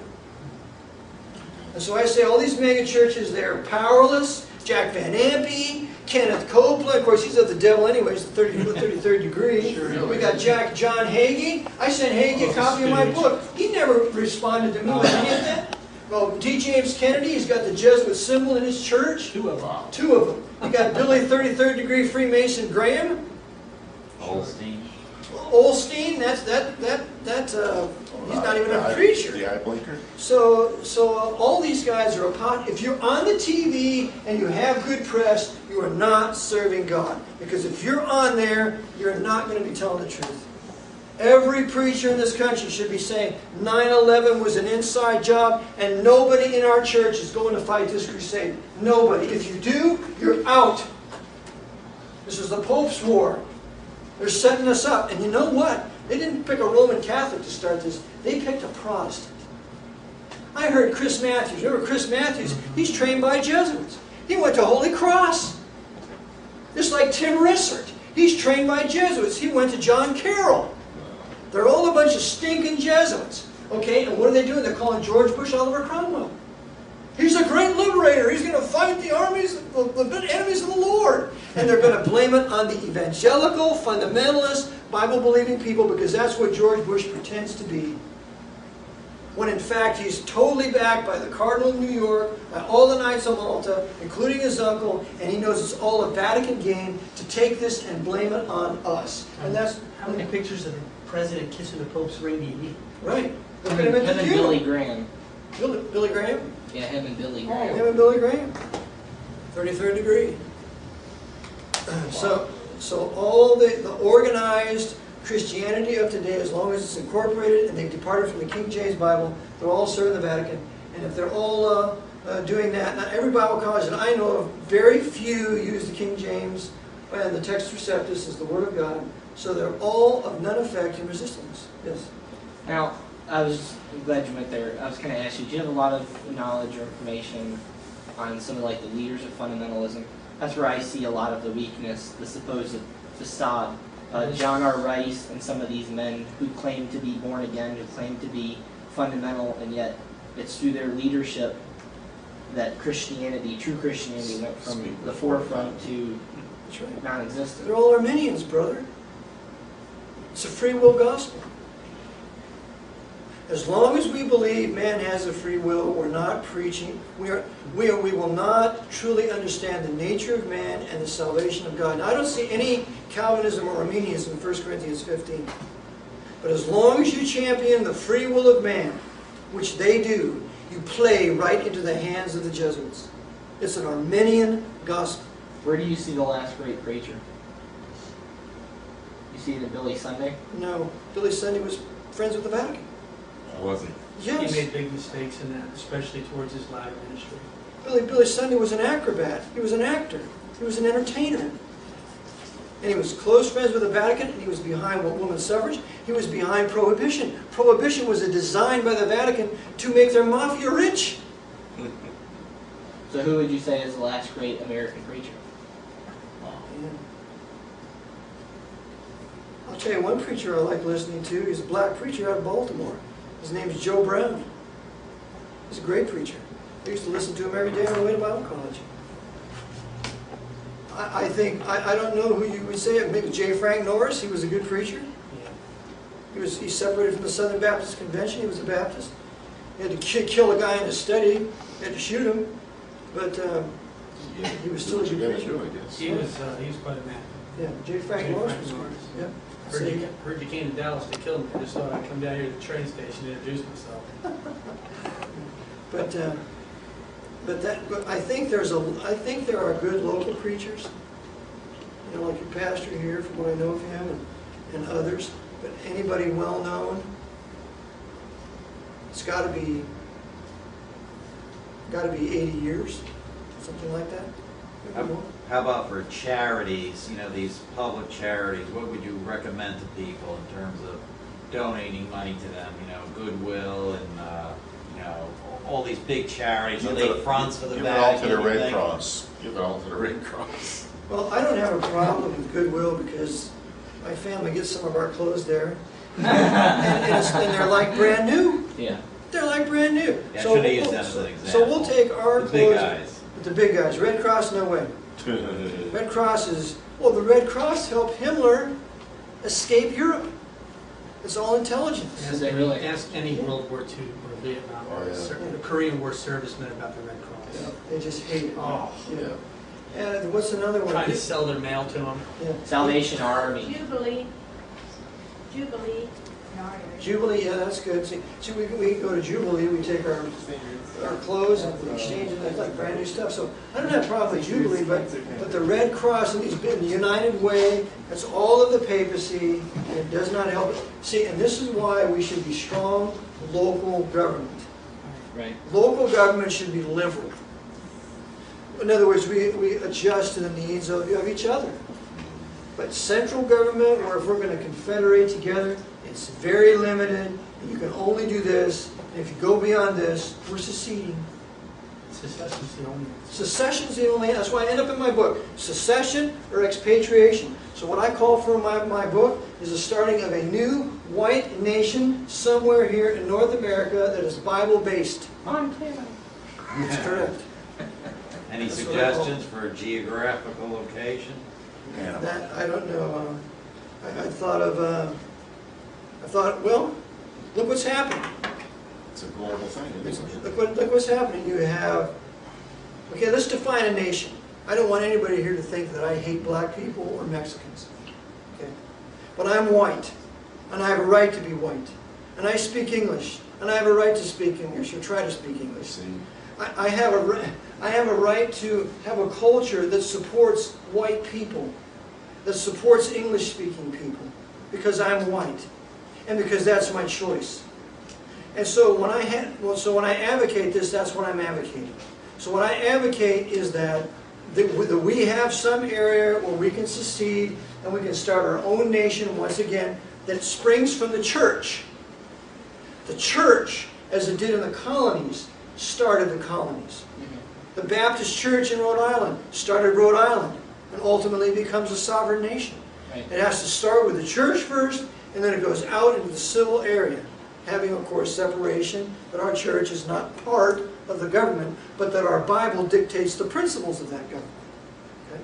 And so I say all these mega churches, they're powerless. Jack Van Ampe, Kenneth Copeland, of course he's of the devil anyways, the 33rd degree. Sure. We got John Hagee. I sent Hagee a copy of my book. He never responded to me with any of that. Well, D. James Kennedy, he's got the Jesuit symbol in his church. Two of them. Two of them. You got Billy 33rd degree Freemason Graham. Holstein. Olstein, he's not even a preacher. The eye blinker. So all these guys are if you're on the TV and you have good press, you are not serving God. Because if you're on there, you're not going to be telling the truth. Every preacher in this country should be saying 9/11 was an inside job and nobody in our church is going to fight this crusade. Nobody. If you do, you're out. This is the Pope's war. They're setting us up. And you know what? They didn't pick a Roman Catholic to start this. They picked a Protestant. I heard Chris Matthews. Remember Chris Matthews? He's trained by Jesuits. He went to Holy Cross. Just like Tim Rissert. He's trained by Jesuits. He went to John Carroll. They're all a bunch of stinking Jesuits. Okay, and what are they doing? They're calling George Bush Oliver Cromwell. He's a great liberator. He's going to fight the armies, the enemies of the Lord. And they're going to blame it on the evangelical, fundamentalist, Bible-believing people because that's what George Bush pretends to be. When in fact he's totally backed by the Cardinal of New York, by all the Knights of Malta, including his uncle, and he knows it's all a Vatican game to take this and blame it on us. And that's How many pictures of the president kissing the Pope's ring do you need? right. Look Him at him at and the Billy funeral. Graham. Billy Graham? Yeah, him and Billy Him Graham. and Billy Graham. 33rd degree. So all the organized Christianity of today, as long as it's incorporated and they've departed from the King James Bible, they're all serving the Vatican. And if they're all doing that, now every Bible college that I know of, very few use the King James and the Text Receptus is the Word of God. So they're all of none effect in resistance. Yes. Now, I was glad you went there. I was going to ask you, do you have a lot of knowledge or information on some of like the leaders of fundamentalism? That's where I see a lot of the weakness, the supposed facade. John R. Rice and some of these men who claim to be born again, who claim to be fundamental, and yet it's through their leadership that Christianity, true Christianity, went from the forefront to That's right. non-existent. They're all Arminians, brother. It's a free will gospel. As long as we believe man has a free will, we're not preaching. We will not truly understand the nature of man and the salvation of God. Now, I don't see any Calvinism or Arminianism in 1 Corinthians 15. But as long as you champion the free will of man, which they do, you play right into the hands of the Jesuits. It's an Arminian gospel. Where do you see the last great preacher? You see it in Billy Sunday? No, Billy Sunday was friends with the Vatican. I wasn't. Yes. He made big mistakes in that, especially towards his live ministry. Billy Sunday was an acrobat. He was an actor. He was an entertainer. And he was close friends with the Vatican, and he was behind women's suffrage. He was behind prohibition. Prohibition was a design by the Vatican to make their mafia rich. So who would you say is the last great American preacher? Yeah. I'll tell you one preacher I like listening to. He's a black preacher out of Baltimore. His name's Joe Brown. He's a great preacher. I used to listen to him every day on the way to Bible college. I think, I don't know who you would say, maybe J. Frank Norris. He was a good preacher. Yeah. He separated from the Southern Baptist Convention. He was a Baptist. He had to kill a guy in his study. He had to shoot him. But he was still a good preacher. He was quite a man. Yeah, J. Frank Norris was good. Yeah. Heard you came to Dallas to kill him. I just thought I'd come down here to the train station and introduce myself. But I think there are good local preachers. You know, like your pastor here, from what I know of him, and others. But anybody well known, it's got to be 80 years, something like that. Maybe more. How about for charities, these public charities, what would you recommend to people in terms of donating money to them? Goodwill and, all these big charities, are they fronts for the Give it all Vatican? to the Red Cross. Give it all to the Red Cross. Well, I don't have a problem with Goodwill because my family gets some of our clothes there. and they're like brand new. Yeah. They're like brand new. Yeah, should have used them as an example. So we'll take our The clothes. big guys. The big guys. Red Cross, no way. Red Cross the Red Cross helped Himmler escape Europe. It's all intelligence. Is it really? Ask any World War II or Vietnam, Oh, yeah. the Korean War servicemen about the Red Cross. Yeah, they just hate it. Oh, Yeah. And what's another one? trying to sell their mail to them. Yeah. Salvation Army. Jubilee. Jubilee. Jubilee, yeah, that's good. See, we go to Jubilee, we take our clothes and we exchange it, that's like brand new stuff. So I don't have a problem with Jubilee, but the Red Cross and the United Way, that's all of the papacy, and it does not help. See, and this is why we should be strong local government. Right. Local government should be liberal. In other words, we adjust to the needs of each other. But central government, or if we're going to confederate together, it's very limited, and you can only do this. And if you go beyond this, we're seceding. Secession's the only. Secession's the only, that's why I end up in my book. Secession or expatriation. So what I call for my book is the starting of a new white nation somewhere here in North America that is Bible-based. Montana. That's correct. Any That's what I call suggestions for a geographical location? That, I don't know. I thought, well, look what's happening. It's a global thing, isn't it? Look what's happening. You have, okay, let's define a nation. I don't want anybody here to think that I hate black people or Mexicans. Okay? But I'm white, and I have a right to be white. And I speak English, and I have a right to speak English, or try to speak English. See, I have a right to have a culture that supports white people, that supports English-speaking people, because I'm white, and because that's my choice. And so when I advocate this, that's what I'm advocating. So what I advocate is that we have some area where we can secede and we can start our own nation once again that springs from the church. The church, as it did in the colonies, started the colonies. The Baptist Church in Rhode Island started Rhode Island and ultimately becomes a sovereign nation. Right. It has to start with the church first, and then it goes out into the civil area, having, of course, separation, that our church is not part of the government, but that our Bible dictates the principles of that government. Okay?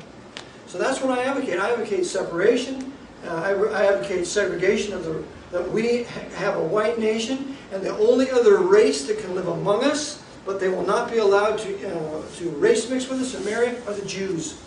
So that's what I advocate. I advocate separation. I advocate segregation that we have a white nation, and the only other race that can live among us, but they will not be allowed to race mix with us and marry, are the Jews,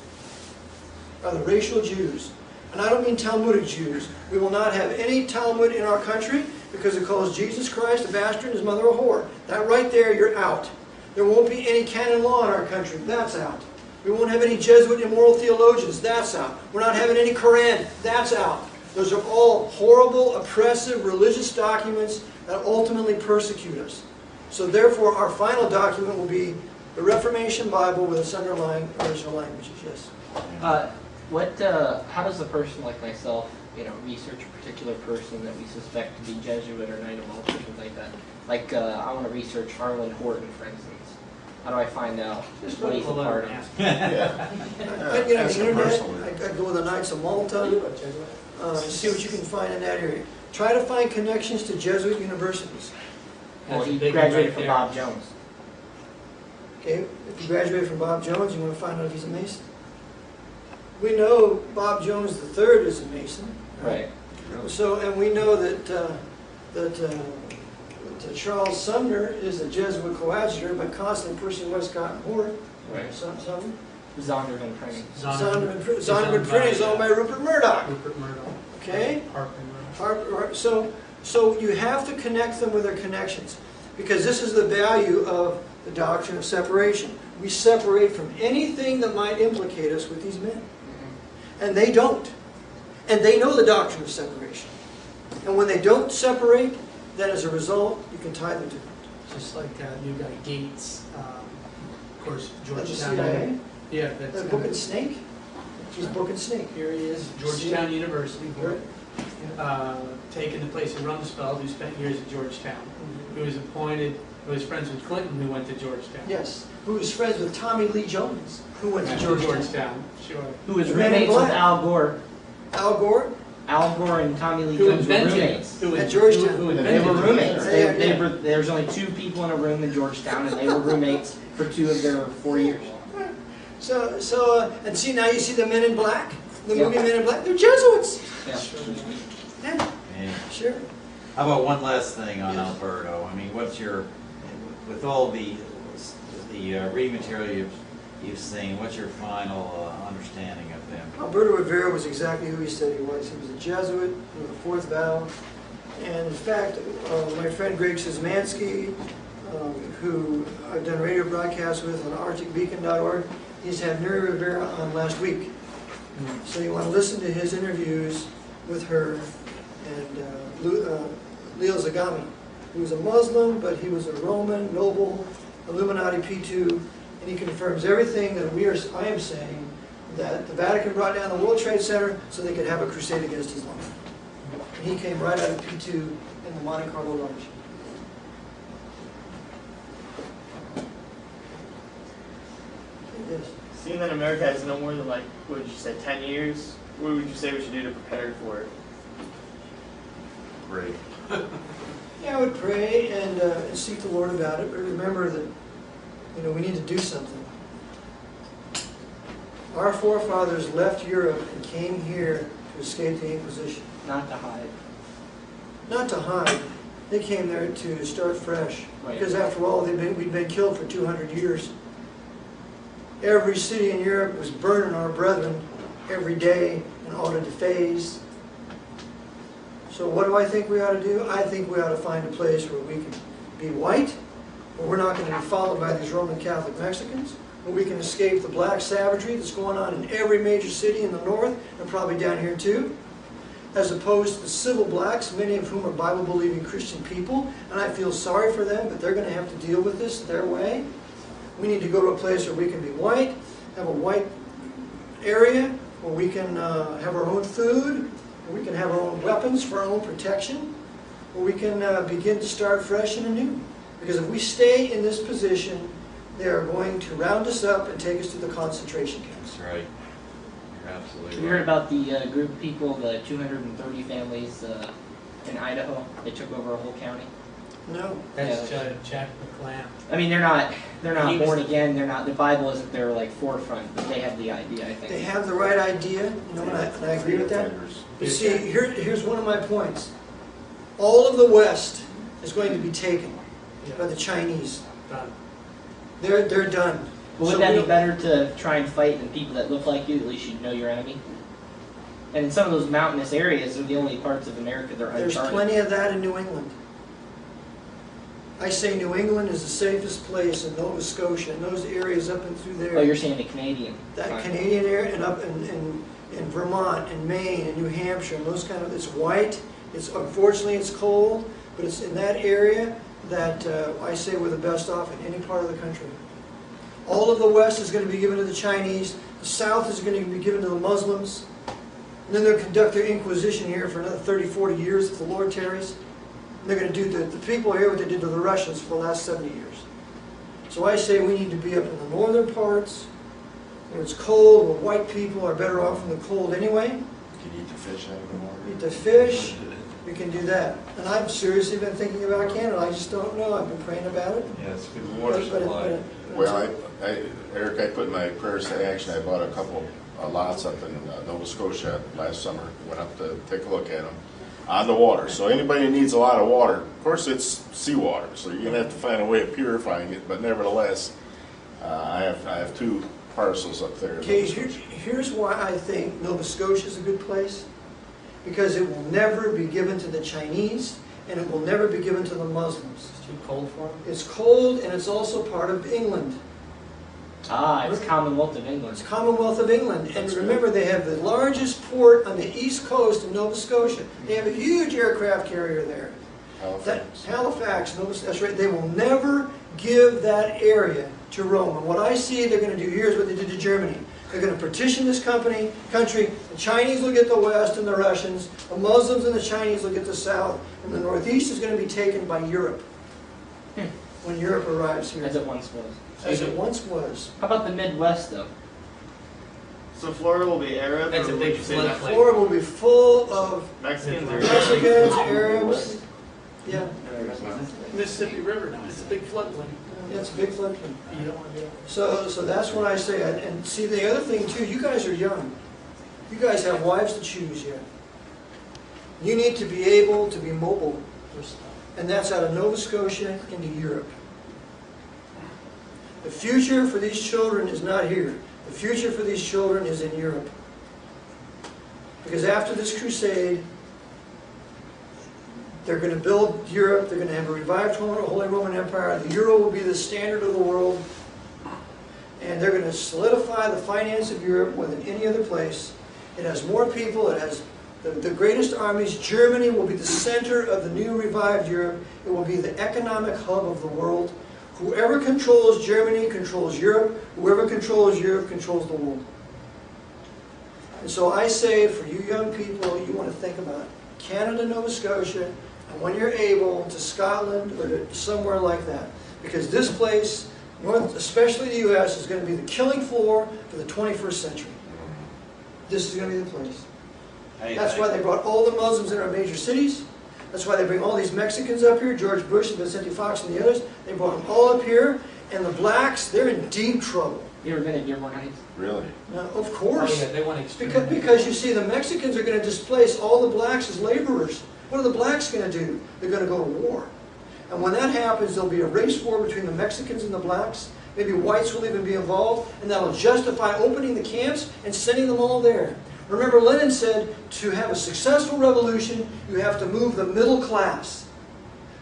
are the racial Jews. And I don't mean Talmudic Jews. We will not have any Talmud in our country because it calls Jesus Christ a bastard and his mother a whore. That right there, you're out. There won't be any canon law in our country. That's out. We won't have any Jesuit immoral theologians. That's out. We're not having any Quran. That's out. Those are all horrible, oppressive, religious documents that ultimately persecute us. So therefore, our final document will be the Reformation Bible with its underlying original languages. Yes? How does a person like myself, research a particular person that we suspect to be Jesuit or Knight of Malta, something like that? Like, I want to research Harlan Horton, for instance. How do I find out what he's a part of? yeah. I get on Ask the him internet, personally. I go to the Knights of Malta, see what you can find in that area. Try to find connections to Jesuit universities. Well, That's a he big one graduated right from there. Bob Jones. Okay, if you graduated from Bob Jones, you want to find out if he's a Mason. We know Bob Jones III is a Mason. Right. So, and we know that Charles Sumner is a Jesuit coadjutor, but constantly pushing Westcott and Hort. Right. Something. Zondervan Printing. Zondervan Printing is owned by Rupert Murdoch. Rupert Murdoch. Okay? Harper Murdoch. So you have to connect them with their connections, because this is the value of the doctrine of separation. We separate from anything that might implicate us with these men. And they don't. And they know the doctrine of separation. And when they don't separate, then as a result, you can tie them to it. Just like new guy Gates, of course, That's the Georgetown. CIA. Yeah, that's Book and Snake? He's Book and Snake. Here he is, Georgetown University, Right. taking the place of Rumsfeld, who spent years at Georgetown, who was appointed, who was friends with Clinton, who went to Georgetown. Yes. Who was friends with Tommy Lee Jones, who went to Georgetown. Sure. Who was The Men in roommates with Black. Al Gore. Al Gore? Al Gore and Tommy Lee Who Jones were invented roommates. At Georgetown. Who They invented were roommates. Yeah. There was only 2 people in a room in Georgetown, and they were roommates for 2 of their 4 years. And see, now you see the Men in Black? The Yeah. movie Men in Black? They're Jesuits. Yeah. Yeah, Yeah. sure. How about one last thing on Alberto? I mean, what's your with all the reading material you've seen, what's your final understanding of them? Alberto Rivera was exactly who he said he was. He was a Jesuit with the fourth vow. And in fact, my friend Greg Szymanski, who I've done radio broadcasts with on arcticbeacon.org, he's had Mary Rivera on last week. So you want to listen to his interviews with her and Leo Zagami, who was a Muslim, but he was a Roman noble, Illuminati P2, and he confirms everything that I am saying, that the Vatican brought down the World Trade Center so they could have a crusade against Islam. And he came right out of P2 in the Monte Carlo Lodge. Yes. Seeing that America has no more than, like, what would you say, 10 years, what would you say we should do to prepare for it? Great. Yeah, I would pray and seek the Lord about it, but remember that, we need to do something. Our forefathers left Europe and came here to escape the Inquisition. Not to hide. Not to hide. They came there to start fresh. Right. Because after all, we'd been killed for 200 years. Every city in Europe was burning our brethren every day in auto de phase. So what do I think we ought to do? I think we ought to find a place where we can be white, where we're not going to be followed by these Roman Catholic Mexicans, where we can escape the black savagery that's going on in every major city in the north, and probably down here too, as opposed to the civil blacks, many of whom are Bible-believing Christian people, and I feel sorry for them, but they're going to have to deal with this their way. We need to go to a place where we can be white, have a white area, where we can have our own food, where we can have our own weapons for our own protection, where we can begin to start fresh and anew. Because if we stay in this position, they are going to round us up and take us to the concentration camps. That's right. You're absolutely Have you heard about the group of people, the 230 families in Idaho? They took over a whole county. No. That's Jack McClam. I mean, they're not He was- born again. They're not. The Bible isn't their forefront, but they have the idea. I think They have the right idea, and I agree with that. But see, here's one of my points. All of the West is going to be taken by the Chinese. Done. They're done. But would that be better to try and fight than people that look like you? At least you know your enemy. And in some of those mountainous areas, are the only parts of America that are There's uncharted. plenty of that in New England. I say New England is the safest place in Nova Scotia, and those areas up and through there. Oh, you're saying the Canadian. That Fine. Canadian area, and up in Vermont and Maine and New Hampshire, and those kind of, it's white, unfortunately it's cold, but it's in that area that I say we're the best off in any part of the country. All of the West is going to be given to the Chinese, the South is going to be given to the Muslims, and then they'll conduct their Inquisition here for another 30, 40 years if the Lord tarries. And they're going to do to the people here what they did to the Russians for the last 70 years. So I say we need to be up in the northern parts, where it's cold, where white people are better off from the cold anyway. Can you eat the fish out of the water? Eat the fish, we can do that. And I've seriously been thinking about Canada, I just don't know, I've been praying about it. Yeah, it's good water But- supply. Well, Eric, I put my prayers to action. I bought a couple lots up in Nova Scotia last summer. Went up to take a look at them on the water. So anybody who needs a lot of water, of course it's seawater, so you're gonna have to find a way of purifying it. But nevertheless, I have 2 parcels up there. Okay, here's why I think Nova Scotia is a good place. Because it will never be given to the Chinese, and it will never be given to the Muslims. It's too cold for them. It's cold, and it's also part of England. Ah, it's Commonwealth of England. It's Commonwealth of England. And That's good. remember, they have the largest port on the east coast of Nova Scotia. They have a huge aircraft carrier there. Halifax, that's right. They will never give that area to Rome. And what I see they're going to do here is what they did to Germany. They're going to partition this country. The Chinese will get the West and the Russians. The Muslims and the Chinese will get the South. And the Northeast is going to be taken by Europe when Europe arrives here. As it once was. As it once was. How about the Midwest, though? So Florida will be Arab, That's or a would big you say that's Florida will be full of Mexicans or Mexicans, Arabs. Yeah, Mississippi River now, it's a big floodplain. it's a big floodplain. You don't want to do it. So that's what I say. And see, the other thing too, you guys are young. You guys have wives to choose yet. You need to be able to be mobile. And that's out of Nova Scotia into Europe. The future for these children is not here. The future for these children is in Europe. Because after this crusade, they're going to build Europe. They're going to have a revived Holy Roman Empire. The euro will be the standard of the world. And they're going to solidify the finance of Europe more than any other place. It has more people. It has the greatest armies. Germany will be the center of the new revived Europe. It will be the economic hub of the world. Whoever controls Germany controls Europe. Whoever controls Europe controls the world. And so I say, for you young people, you want to think about Canada, Nova Scotia, and when you're able, to Scotland or to somewhere like that. Because this place, especially the U.S., is going to be the killing floor for the 21st century. This is going to be the place. That's why they brought all the Muslims in our major cities. That's why they bring all these Mexicans up here, George Bush and Vicente Fox and the others. They brought them all up here. And the blacks, they're in deep trouble. You ever been at Dearborn Heights? Really? Now, of course. Oh, yeah, they want to exterminate. Because you see, the Mexicans are going to displace all the blacks as laborers. What are the blacks going to do? They're going to go to war. And when that happens, there'll be a race war between the Mexicans and the blacks. Maybe whites will even be involved, and that'll justify opening the camps and sending them all there. Remember, Lenin said, to have a successful revolution, you have to move the middle class.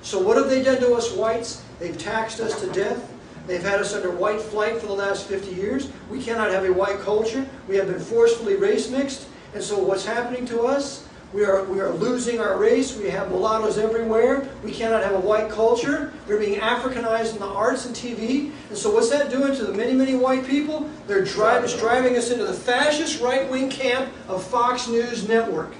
So what have they done to us whites? They've taxed us to death. They've had us under white flight for the last 50 years. We cannot have a white culture. We have been forcefully race mixed. And so what's happening to us? We are losing our race. We have mulattoes everywhere. We cannot have a white culture. We're being Africanized in the arts and TV. And so what's that doing to the many, many white people? It's driving us into the fascist right-wing camp of Fox News Network.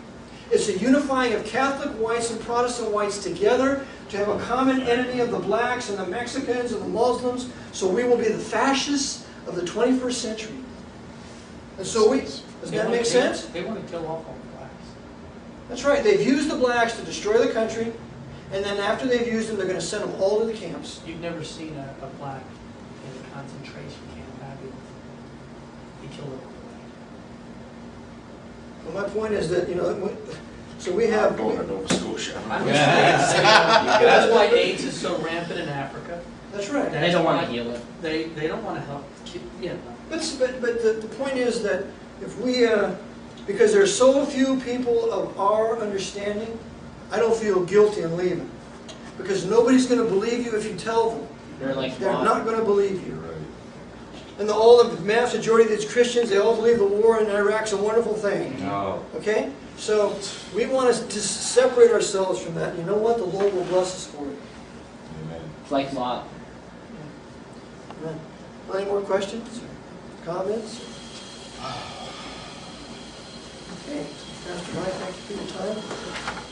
It's a unifying of Catholic whites and Protestant whites together to have a common enemy of the blacks and the Mexicans and the Muslims. So we will be the fascists of the 21st century. And so does that make sense? They want to kill off all the blacks. That's right. They've used the blacks to destroy the country, and then after they've used them, they're going to send them all to the camps. You've never seen a black in a concentration camp, have you? They kill them all. Well, my point is that, so we have... I'm going to Nova Scotia. I'm just saying, that's why AIDS is so rampant in Africa. That's right. They don't want to heal it. They don't want to help. But the point is that if we... because there are so few people of our understanding, I don't feel guilty in leaving. Because nobody's going to believe you if you tell them. They're not going to believe you. And the mass majority of these Christians, they all believe the war in Iraq's a wonderful thing. No. Okay? So we want to just separate ourselves from that. You know what? The Lord will bless us for it. Amen. It's like Lot. Amen. Any more questions? Comments? Okay. Pastor Mike, thank you for your time.